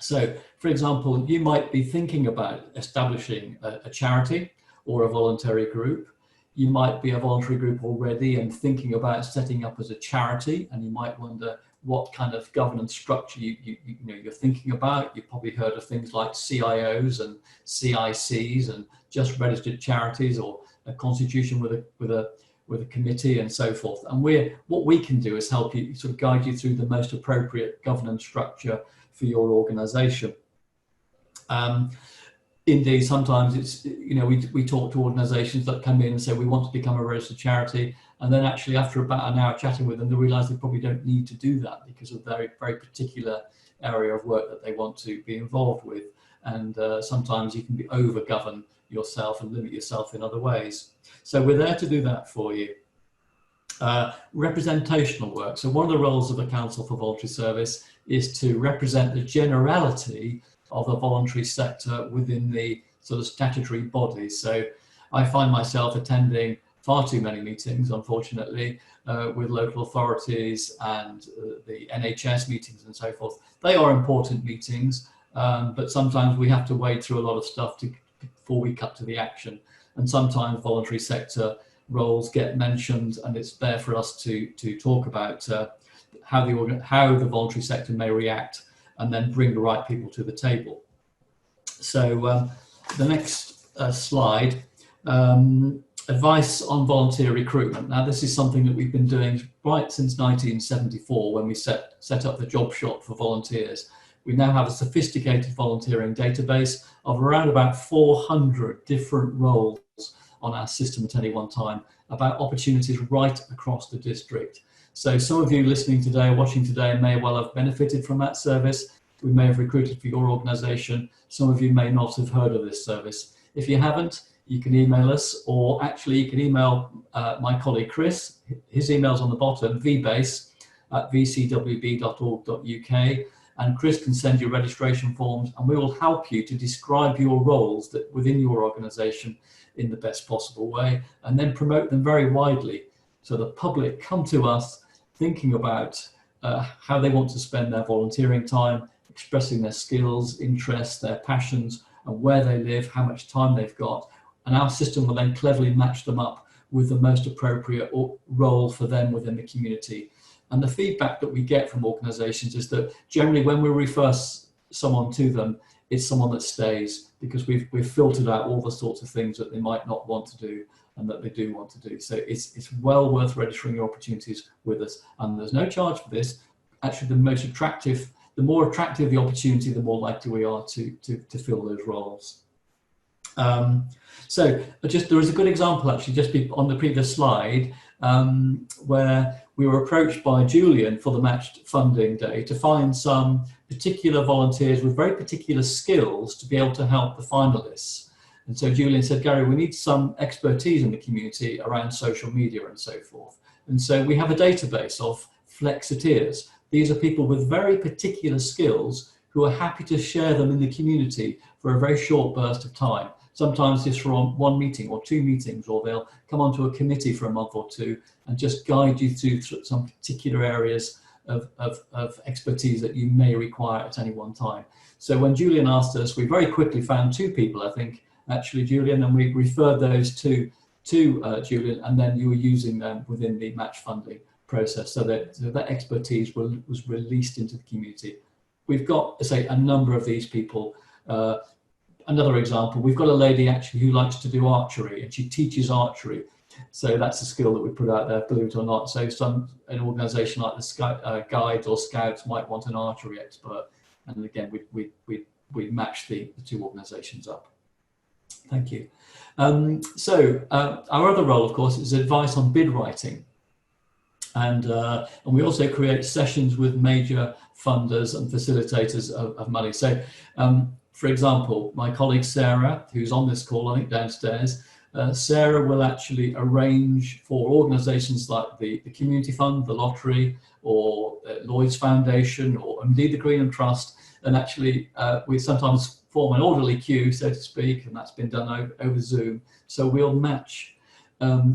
So, for example, you might be thinking about establishing a charity or a voluntary group. You might be a voluntary group already and thinking about setting up as a charity, and you might wonder what kind of governance structure you're thinking about. You've probably heard of things like CIOs and CICs and just registered charities, or a constitution with a committee and so forth. And what we can do is help you, sort of guide you through the most appropriate governance structure for your organisation. Indeed, sometimes it's, we talk to organisations that come in and say we want to become a registered charity, and then actually after about an hour chatting with them, they realise they probably don't need to do that because of their very particular area of work that they want to be involved with. And sometimes you can be over-govern yourself and limit yourself in other ways. So we're there to do that for you. Representational work. So one of the roles of the Council for Voluntary Service is to represent the generality of the voluntary sector within the sort of statutory bodies. So I find myself attending far too many meetings, unfortunately, with local authorities and the NHS meetings and so forth. They are important meetings, but sometimes we have to wade through a lot of stuff before we cut to the action. And sometimes voluntary sector roles get mentioned, and it's there for us to talk about how the voluntary sector may react, and then bring the right people to the table. So the next slide, advice on volunteer recruitment. Now, this is something that we've been doing right since 1974 when we set up the job shop for volunteers. We now have a sophisticated volunteering database of around about 400 different roles on our system at any one time, about opportunities right across the district. So some of you listening today or watching today may well have benefited from that service. We may have recruited for your organisation. Some of you may not have heard of this service. If you haven't, you can email us, or actually you can email my colleague Chris. His email's on the bottom, vbase@vcwb.org.uk, and Chris can send you registration forms, and we will help you to describe your roles that within your organisation in the best possible way, and then promote them very widely, so the public come to us thinking about how they want to spend their volunteering time, expressing their skills, interests, their passions, and where they live, how much time they've got. And our system will then cleverly match them up with the most appropriate role for them within the community. And the feedback that we get from organisations is that generally when we refer someone to them, it's someone that stays, because we've filtered out all the sorts of things that they might not want to do and that they do want to do. So it's well worth registering your opportunities with us. And there's no charge for this. Actually, the more attractive the opportunity, the more likely we are to fill those roles. So there is a good example actually just on the previous slide where we were approached by Julian for the matched funding day to find some particular volunteers with very particular skills to be able to help the finalists. And so Julian said, Gary, we need some expertise in the community around social media and so forth. And so we have a database of flexiteers. These are people with very particular skills who are happy to share them in the community for a very short burst of time. Sometimes just for one meeting or two meetings, or they'll come onto a committee for a month or two and just guide you through some particular areas of expertise that you may require at any one time. So when Julian asked us, we very quickly found two people, I think, actually, Julian, and we referred those to Julian, and then you were using them within the match funding process, so that expertise was released into the community. We've got, say, a number of these people. Another example, we've got a lady actually who likes to do archery, and she teaches archery. So that's a skill that we put out there, believe it or not. So an organisation like the Guides or Scouts might want an archery expert, and again we match the two organisations up. Thank you. So our other role, of course, is advice on bid writing. And we also create sessions with major funders and facilitators of money. So, for example, my colleague Sarah, who's on this call, I think downstairs, Sarah will actually arrange for organisations like the Community Fund, the Lottery, or Lloyd's Foundation, or indeed the Greenham Trust. And actually, we sometimes form an orderly queue, so to speak, and that's been done over Zoom. So we'll match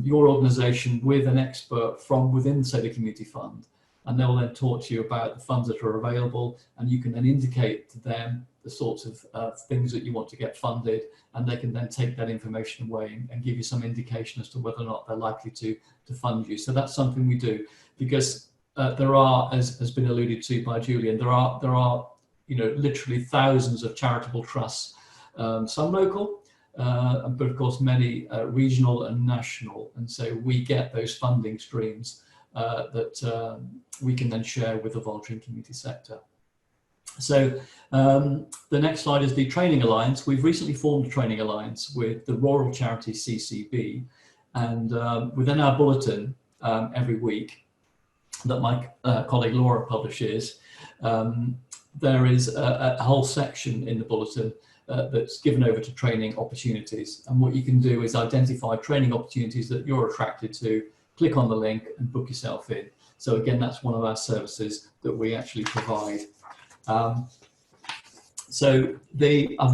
your organisation with an expert from within, say, the Community Fund, and they'll then talk to you about the funds that are available, and you can then indicate to them the sorts of things that you want to get funded, and they can then take that information away and give you some indication as to whether or not they're likely to fund you. So that's something we do, because there are, as has been alluded to by Julian, there are literally thousands of charitable trusts, some local, but of course many regional and national, and so we get those funding streams that we can then share with the voluntary and community sector. So the next slide is the Training Alliance. We've recently formed a Training Alliance with the rural charity CCB, and within our bulletin every week that my colleague Laura publishes, there is a whole section in the bulletin that's given over to training opportunities. And what you can do is identify training opportunities that you're attracted to, click on the link and book yourself in. So again, that's one of our services that we actually provide. I've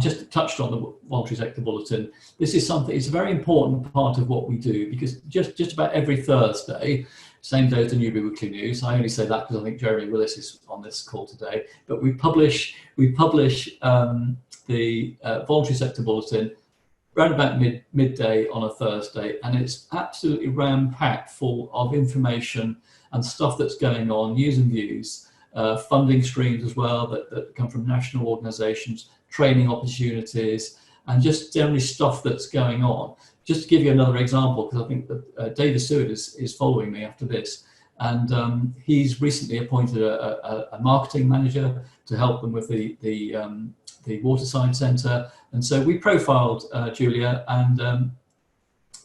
just touched on the voluntary sector bulletin. This is something, it's a very important part of what we do, because just about every Thursday, same day as the Newbury Weekly News, I only say that because I think Jeremy Willis is on this call today, but we publish the voluntary sector bulletin around about midday on a Thursday, and it's absolutely ram-packed full of information and stuff that's going on, news and views, funding streams as well that come from national organisations, training opportunities, and just generally stuff that's going on. Just to give you another example, because I think that David Seward is following me after this, and he's recently appointed a marketing manager to help them with the Waterside Centre. And so we profiled Julia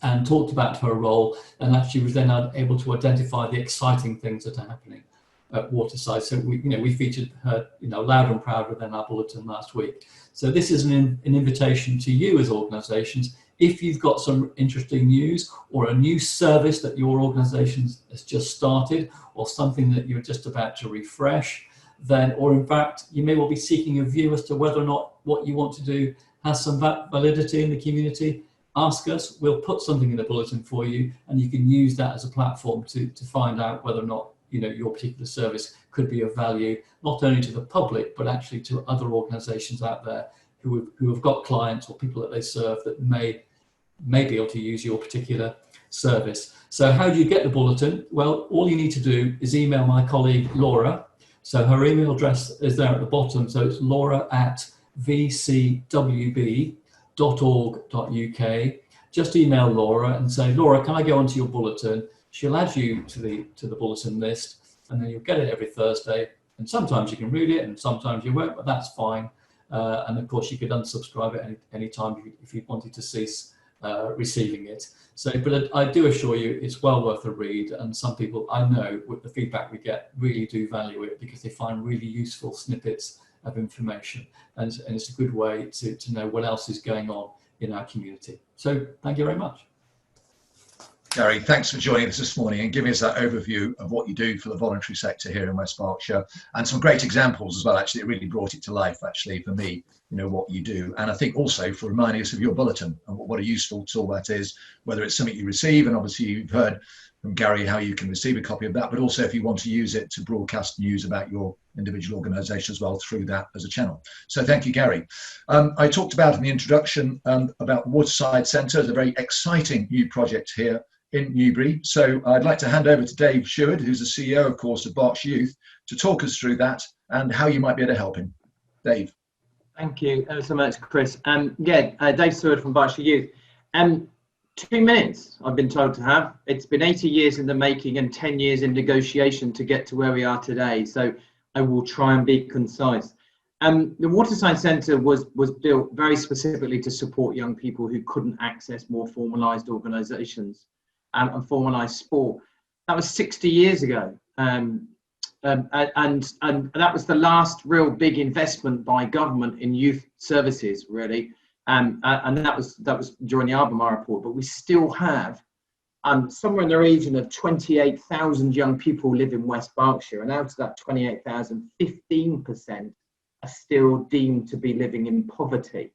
and talked about her role, and actually was then able to identify the exciting things that are happening at Waterside. So we featured her loud and proud within our bulletin last week. So this is an invitation to you as organisations. If you've got some interesting news or a new service that your organisation has just started, or something that you're just about to refresh, then, or in fact, you may well be seeking a view as to whether or not what you want to do has some validity in the community, ask us. We'll put something in the bulletin for you, and you can use that as a platform to find out whether or not your particular service could be of value, not only to the public, but actually to other organisations out there who have got clients or people that they serve that may be able to use your particular service. So how do you get the bulletin? Well, all you need to do is email my colleague Laura. So her email address is there at the bottom. So it's laura@vcwb.org.uk. Just email Laura and say, Laura, can I go onto your bulletin? She'll add you to the bulletin list, and then you'll get it every Thursday. And sometimes you can read it and sometimes you won't, but that's fine. And of course you could unsubscribe at any time if you wanted to cease receiving it. So, but I do assure you it's well worth a read, and some people I know with the feedback we get really do value it because they find really useful snippets of information, and it's a good way to know what else is going on in our community. So thank you very much. Gary, thanks for joining us this morning and giving us that overview of what you do for the voluntary sector here in West Berkshire, and some great examples as well. Actually, it really brought it to life, actually, for me, what you do. And I think also for reminding us of your bulletin and what a useful tool that is, whether it's something you receive, and obviously you've heard from Gary how you can receive a copy of that, but also if you want to use it to broadcast news about your individual organisation as well through that as a channel. So thank you, Gary. I talked about in the introduction about Waterside Centre, a very exciting new project here in Newbury. So I'd like to hand over to Dave Seward, who's the CEO, of course, of Berkshire Youth, to talk us through that and how you might be able to help him. Dave. Thank you so much, Chris. Dave Seward from Berkshire Youth. 2 minutes I've been told to have. It's been 80 years in the making and 10 years in negotiation to get to where we are today. So I will try and be concise. The Waterside Centre was built very specifically to support young people who couldn't access more formalised organisations and formalised sport. That was 60 years ago. And that was the last real big investment by government in youth services, really. And that was during the Albemarle report. But we still have somewhere in the region of 28,000 young people live in West Berkshire, and out of that 28,000, 15% are still deemed to be living in poverty.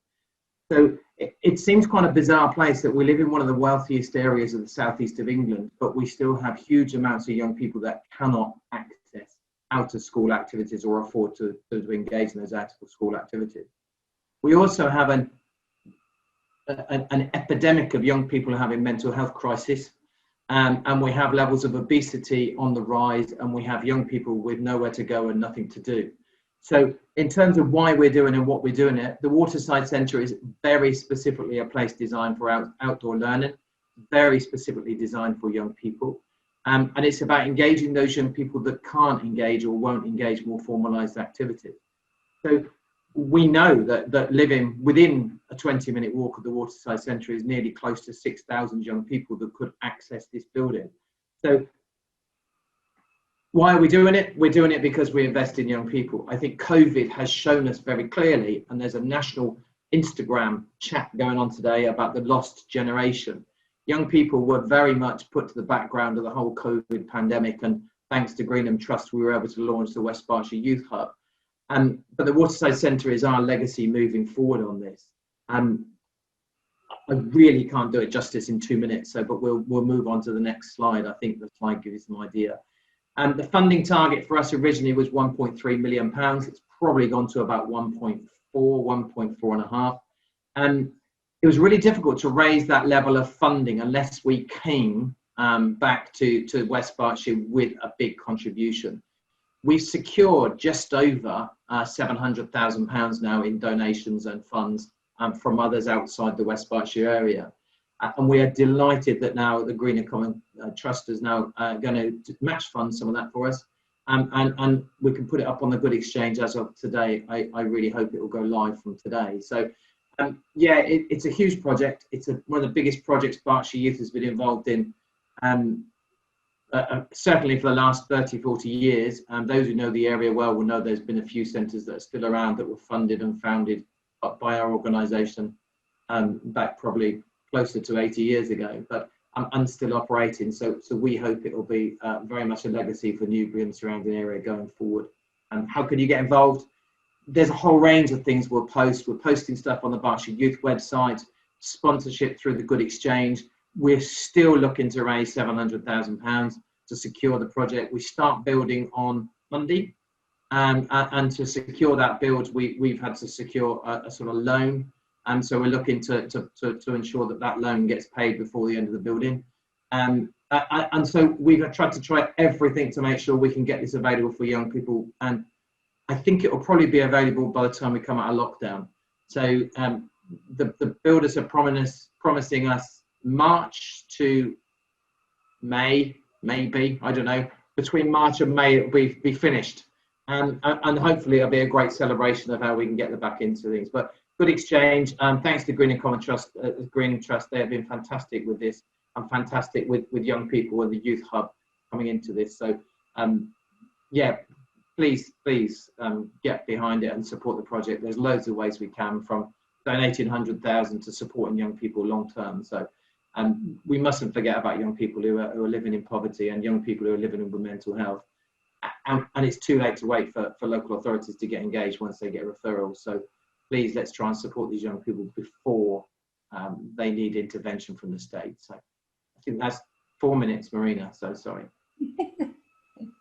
So it seems quite a bizarre place that we live in one of the wealthiest areas of the southeast of England, but we still have huge amounts of young people that cannot access out-of-school activities or afford to engage in those out-of-school activities. We also have an epidemic of young people having mental health crisis, and we have levels of obesity on the rise, and we have young people with nowhere to go and nothing to do. So in terms of why we're doing and what we're doing it, the Waterside Centre is very specifically a place designed for outdoor learning, very specifically designed for young people. And it's about engaging those young people that can't engage or won't engage more formalised activities. So we know that living within a 20-minute walk of the Waterside Centre is nearly close to 6,000 young people that could access this building. So why are we doing it? We're doing it because we invest in young people. I think COVID has shown us very clearly, and there's a national Instagram chat going on today about the lost generation. Young people were very much put to the background of the whole COVID pandemic, and thanks to Greenham Trust, we were able to launch the West Berkshire Youth Hub. But the Waterside Centre is our legacy moving forward on this. I really can't do it justice in 2 minutes, but we'll move on to the next slide. I think the slide gives you some idea. The funding target for us originally was £1.3 million. It's probably gone to about 1.4, 1.4 and a half. It was really difficult to raise that level of funding unless we came back to West Berkshire with a big contribution. We've secured just over £700,000 now in donations and funds from others outside the West Berkshire area. And we are delighted that now the Greenham Common Trust is now going to match fund some of that for us. And we can put it up on the Good Exchange as of today. I really hope it will go live from today. So yeah, it's a huge project. It's one of the biggest projects Berkshire Youth has been involved in, certainly for the last 30, 40 years. Those who know the area well will know there's been a few centres that are still around that were funded and founded by our organisation back probably closer to 80 years ago, but and still operating. So we hope it will be very much a legacy for Newbury and the surrounding area going forward. How can you get involved? There's a whole range of things we'll post. We're posting stuff on the Berkshire Youth website, sponsorship through the Good Exchange. We're still looking to raise £700,000 to secure the project. We start building on Monday, and to secure that build, we've had to secure a sort of loan. And so we're looking to ensure that loan gets paid before the end of the building. And so we've tried to try everything to make sure we can get this available for young people. And I think it will probably be available by the time we come out of lockdown. So the builders are promising us March to May, maybe, I don't know. Between March and May, it will be finished. And hopefully it'll be a great celebration of how we can get the back into things. But Good Exchange, thanks to Greenham Common Trust, Greenham Trust, they have been fantastic with this and fantastic with young people and the youth hub coming into this. So yeah, please get behind it and support the project. There's loads of ways we can, from donating 100,000 to supporting young people long term. So we mustn't forget about young people who are living in poverty and young people who are living with mental health. And it's too late to wait for local authorities to get engaged once they get a referral. So please, let's try and support these young people before they need intervention from the state. So I think that's 4 minutes, Marina, so sorry.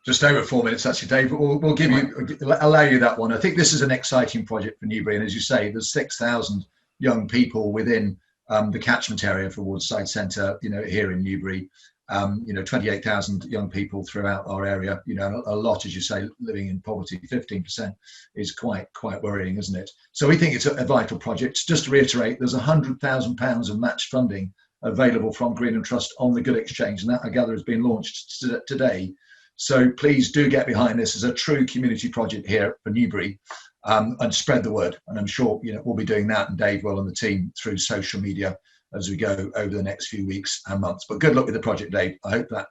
Just over 4 minutes, actually, Dave. We'll give you, allow you that one. I think this is an exciting project for Newbury, and as you say, there's 6,000 young people within the catchment area for Waterside Centre, here in Newbury. 28,000 young people throughout our area. A lot, as you say, living in poverty. 15% is quite worrying, isn't it? So we think it's a vital project. Just to reiterate, there's £100,000 of match funding available from Greenham Trust on the Good Exchange, and that, I gather, has been launched today. So please do get behind this as a true community project here for Newbury, and spread the word. And I'm sure we'll be doing that, and Dave will, and the team, through social media as we go over the next few weeks and months. But good luck with the project, Dave. I hope that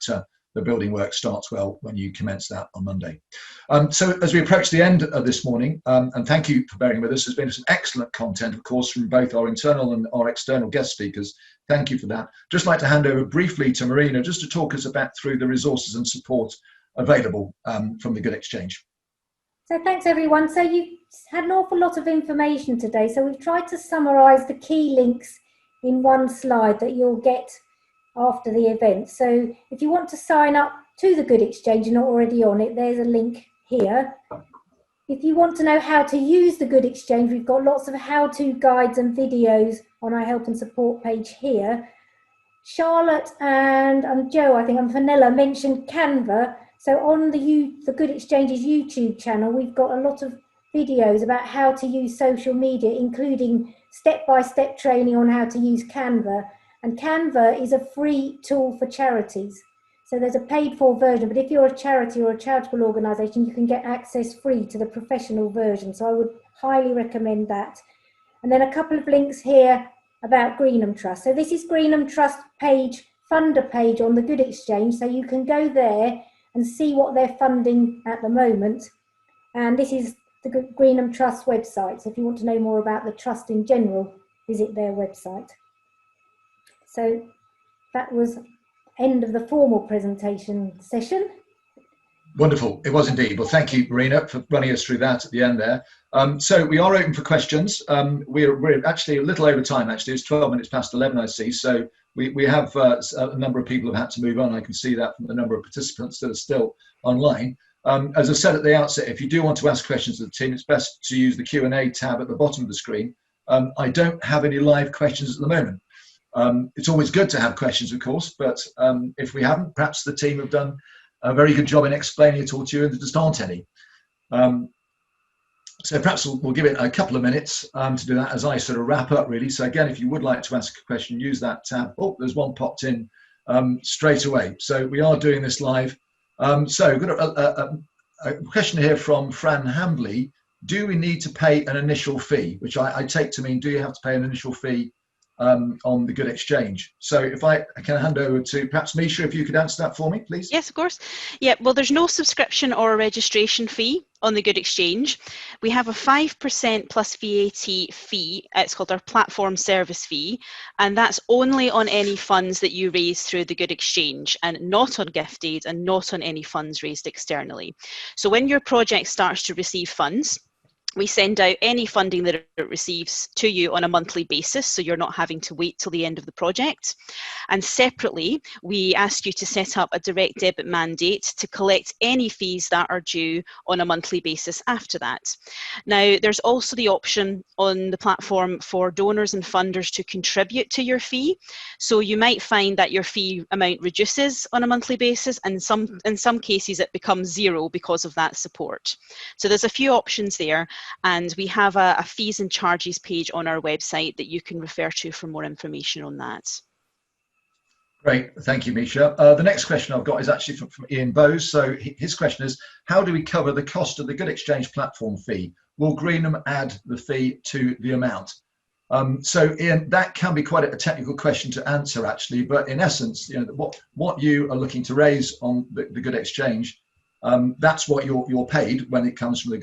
the building work starts well when you commence that on Monday. So as we approach the end of this morning, and thank you for bearing with us, there's been some excellent content, of course, from both our internal and our external guest speakers. Thank you for that. Just like to hand over briefly to Marina, just to talk us through the resources and support available from the Good Exchange. So thanks everyone. So you had an awful lot of information today. So we've tried to summarise the key links in one slide that you'll get after the event. So if you want to sign up to the Good Exchange and not already on it, there's a link here. If you want to know how to use the Good Exchange, we've got lots of how-to guides and videos on our help and support page here. Charlotte and Joe, I think, and Fenella mentioned Canva. So on the Good Exchange's YouTube channel, we've got a lot of videos about how to use social media, including step-by-step training on how to use Canva. And Canva is a free tool for charities. So there's a paid-for version, but if you're a charity or a charitable organisation, you can get access free to the professional version. So I would highly recommend that. And then a couple of links here about Greenham Trust. So this is Greenham Trust page, funder page on the Good Exchange. So you can go there and see what they're funding at the moment. And this is the Greenham Trust website. So if you want to know more about the trust in general, visit their website. So that was end of the formal presentation session. Wonderful. It was indeed. Well, thank you, Marina, for running us through that at the end there. So we are open for questions. We're actually a little over time, actually. It's 12 minutes past 11, I see. So we have a number of people who have had to move on. I can see that from the number of participants that are still online. As I said at the outset, if you do want to ask questions of the team, it's best to use the Q&A tab at the bottom of the screen. I don't have any live questions at the moment. It's always good to have questions, of course, but if we haven't, perhaps the team have done a very good job in explaining it all to you, and there just aren't any. So perhaps we'll give it a couple of minutes to do that as I sort of wrap up, really. So again, if you would like to ask a question, use that tab. Oh, there's one popped in straight away. So we are doing this live. So we've got a question here from Fran Hambley. Do we need to pay an initial fee? Which I take to mean, do you have to pay an initial fee on the Good Exchange? So if I can hand over to perhaps Misha, if you could answer that for me, please. Yes, of course. Yeah, well, there's no subscription or registration fee on the Good Exchange. We have a 5% plus VAT fee. It's called our platform service fee, and that's only on any funds that you raise through the Good Exchange, and not on gift aid and not on any funds raised externally. So when your project starts to receive funds, we send out any funding that it receives to you on a monthly basis, so you're not having to wait till the end of the project. And separately, we ask you to set up a direct debit mandate to collect any fees that are due on a monthly basis after that. Now, there's also the option on the platform for donors and funders to contribute to your fee. So you might find that your fee amount reduces on a monthly basis, and in some cases it becomes zero because of that support. So there's a few options there. And we have a fees and charges page on our website that you can refer to for more information on that. Great, thank you, Misha. The next question I've got is actually from Ian Bowes. So his question is, how do we cover the cost of the Good Exchange platform fee? Will Greenham add the fee to the amount? So Ian, that can be quite a technical question to answer actually, but in essence, you know, what you are looking to raise on the Good Exchange, that's what you're paid when it comes from the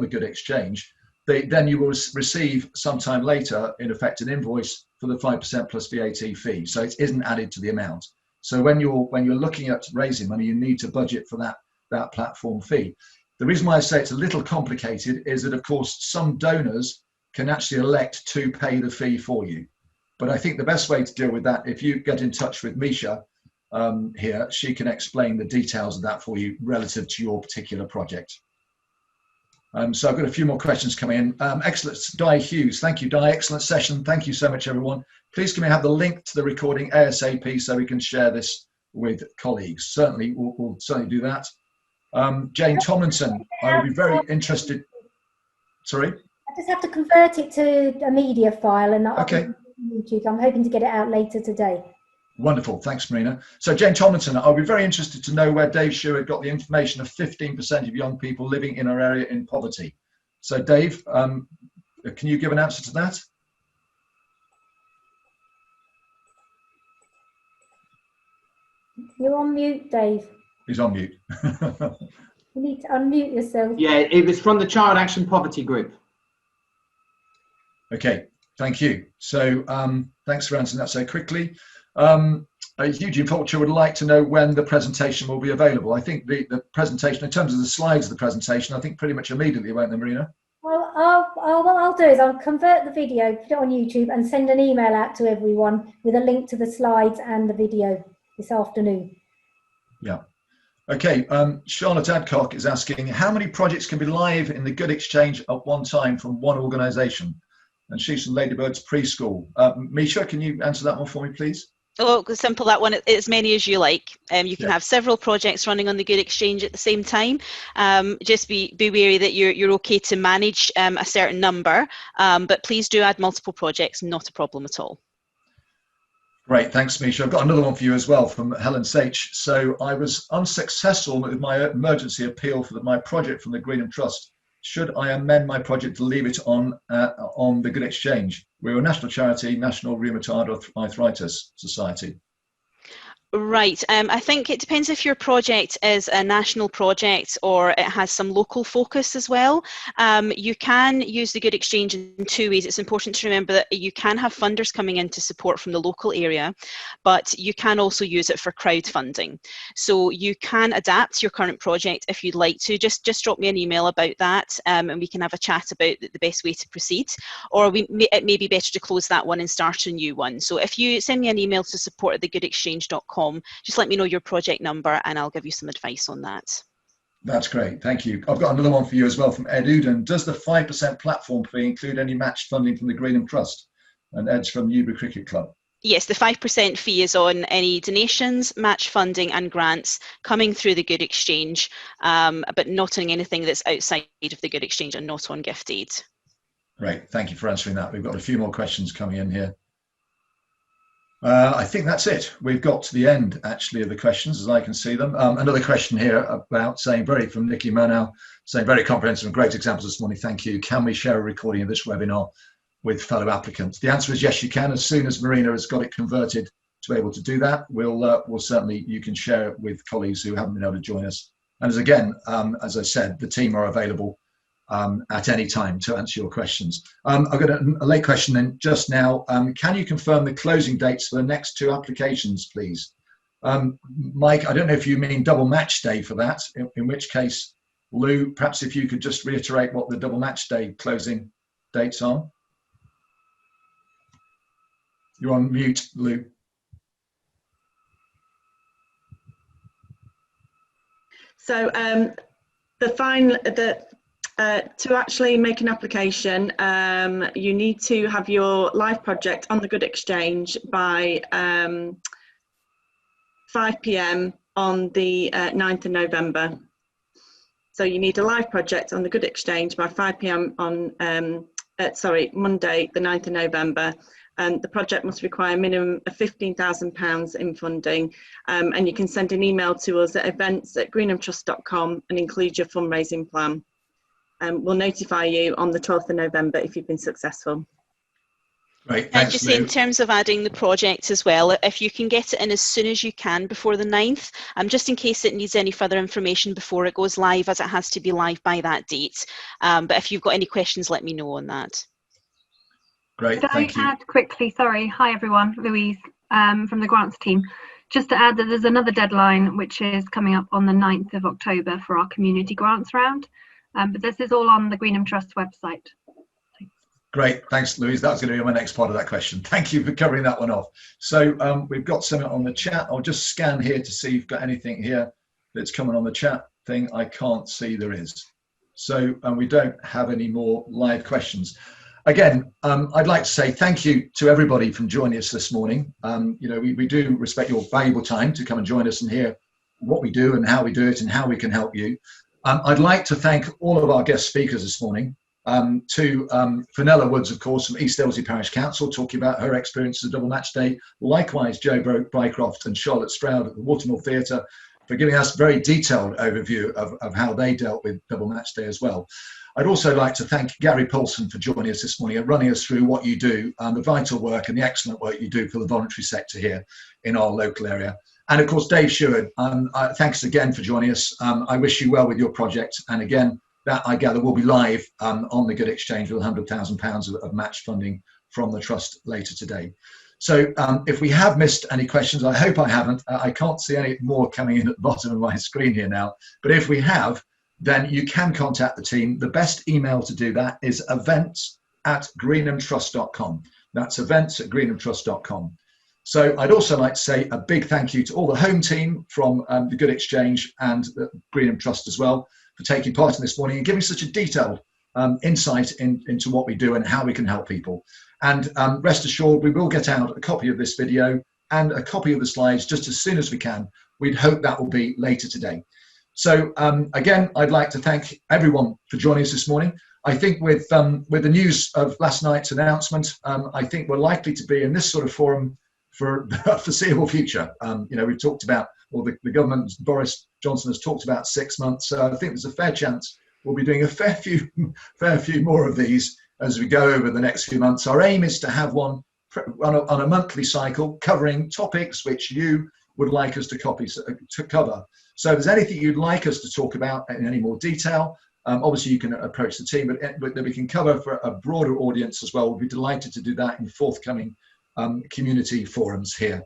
Good Exchange. Then you will receive sometime later, in effect, an invoice for the 5% plus VAT fee. So it isn't added to the amount. So when you're looking at raising money, you need to budget for that platform fee. The reason why I say it's a little complicated is that, of course, some donors can actually elect to pay the fee for you. But I think the best way to deal with that, if you get in touch with Misha, here, she can explain the details of that for you relative to your particular project. So I've got a few more questions coming in. Excellent, Di Hughes. Thank you, Di. Excellent session. Thank you so much, everyone. Please can we have the link to the recording ASAP so we can share this with colleagues? Certainly, we'll certainly do that. Jane Tomlinson, I will be very interested. Sorry? I just have to convert it to a media file and not okay. YouTube. I'm hoping to get it out later today. Wonderful, thanks Marina. So Jane Tomlinson, I'll be very interested to know where Dave Sherwood got the information of 15% of young people living in our area in poverty. So Dave, can you give an answer to that? You're on mute, Dave. He's on mute. You need to unmute yourself. Yeah, it was from the Child Action Poverty Group. Okay, thank you. So thanks for answering that so quickly. Eugene Fulcher would like to know when the presentation will be available. I think the presentation, in terms of the slides of the presentation, I think pretty much immediately, won't they, Marina? Well, what I'll do is I'll convert the video, put it on YouTube and send an email out to everyone with a link to the slides and the video this afternoon. Yeah. Okay, Charlotte Adcock is asking, how many projects can be live in the Good Exchange at one time from one organisation? And she's from Ladybirds Preschool. Misha, can you answer that one for me, please? Oh, simple that one. As many as you like. You can have several projects running on the Good Exchange at the same time. Just be wary that you're okay to manage a certain number, but please do add multiple projects. Not a problem at all. Great, thanks, Misha. I've got another one for you as well from Helen Sach. So I was unsuccessful with my emergency appeal for my project from the Greenham Trust. Should I amend my project to leave it on the Good Exchange? We're a national charity, National Rheumatoid Arthritis Society. Right. I think it depends if your project is a national project or it has some local focus as well. You can use the Good Exchange in two ways. It's important to remember that you can have funders coming in to support from the local area, but you can also use it for crowdfunding. So you can adapt your current project if you'd like to. Just drop me an email about that and we can have a chat about the best way to proceed. Or it may be better to close that one and start a new one. So if you send me an email to support@thegoodexchange.com, just let me know your project number and I'll give you some advice on that. That's great, thank you. I've got another one for you as well from Ed Uden. Does the 5% platform fee include any matched funding from the Greenham Trust? And Ed's from Newbury Cricket Club. Yes, the 5% fee is on any donations, match funding and grants coming through the Good Exchange, but not on anything that's outside of the Good Exchange and not on gift aid. Great, thank you for answering that. We've got a few more questions coming in here. I think that's it. We've got to the end, actually, of the questions as I can see them. Another question here about saying, from Nikki Murnau, saying very comprehensive and great examples this morning. Thank you. Can we share a recording of this webinar with fellow applicants? The answer is yes, you can. As soon as Marina has got it converted to be able to do that, we'll certainly, you can share it with colleagues who haven't been able to join us. And as I said, the team are available at any time to answer your questions. I've got a late question then just now. Can you confirm the closing dates for the next 2 applications, please? Mike, I don't know if you mean double match day for that, in which case, Lou, perhaps if you could just reiterate what the double match day closing dates are. You're on mute, Lou. So to actually make an application, you need to have your live project on the Good Exchange by 5 p.m. on the 9th of November. So you need a live project on the Good Exchange by 5 p.m. on Monday, the 9th of November. The project must require a minimum of £15,000 in funding, and you can send an email to us at events@greenhamtrust.com and include your fundraising plan. We'll notify you on the 12th of November if you've been successful. Right, thanks, just Lou. in terms of adding the project as well, if you can get it in as soon as you can before the 9th, just in case it needs any further information before it goes live, as it has to be live by that date. But if you've got any questions, let me know on that. Great, thank you. Can I add quickly, sorry, hi everyone, Louise from the grants team. Just to add that there's another deadline which is coming up on the 9th of October for our community grants round. But this is all on the Greenham Trust website. Great, thanks, Louise. That was going to be my next part of that question. Thank you for covering that one off. So we've got something on the chat. I'll just scan here to see if you've got anything here that's coming on the chat thing. I can't see there is. So we don't have any more live questions. Again, I'd like to say thank you to everybody from joining us this morning. You know, we do respect your valuable time to come and join us and hear what we do and how we do it and how we can help you. I'd like to thank all of our guest speakers this morning. To Fenella Woods, of course, from East Ilsley Parish Council, talking about her experience of Double Match Day. Likewise, Jo Bycroft and Charlotte Stroud at the Watermill Theatre for giving us a very detailed overview of how they dealt with Double Match Day as well. I'd also like to thank Garry Poulson for joining us this morning and running us through what you do and the vital work and the excellent work you do for the voluntary sector here in our local area. And of course, Dave Seward, thanks again for joining us. I wish you well with your project. And again, that I gather will be live on the Good Exchange with £100,000 of match funding from the Trust later today. So if we have missed any questions, I hope I haven't. I can't see any more coming in at the bottom of my screen here now. But if we have, then you can contact the team. The best email to do that is events@greenhamtrust.com. That's events@greenhamtrust.com. So I'd also like to say a big thank you to all the home team from the Good Exchange and the Greenham Trust as well for taking part in this morning and giving such a detailed insight into what we do and how we can help people. And rest assured, we will get out a copy of this video and a copy of the slides just as soon as we can. We'd hope that will be later today. So again, I'd like to thank everyone for joining us this morning. I think with the news of last night's announcement, I think we're likely to be in this sort of forum for the foreseeable future. You know, we've talked about, or the government, Boris Johnson has talked about 6 months. So I think there's a fair chance we'll be doing a fair few more of these as we go over the next few months. Our aim is to have one on a monthly cycle covering topics which you would like us to cover. So if there's anything you'd like us to talk about in any more detail, obviously you can approach the team, but that we can cover for a broader audience as well. We'll be delighted to do that in forthcoming community forums here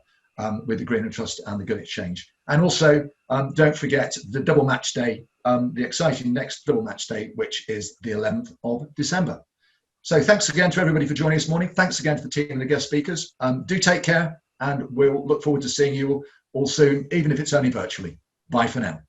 with the Greenham Trust and the Good Exchange. And also, don't forget the Double Match Day, the exciting next Double Match Day, which is the 11th of December. So thanks again to everybody for joining this morning. Thanks again to the team and the guest speakers. Do take care, and we'll look forward to seeing you all soon, even if it's only virtually. Bye for now.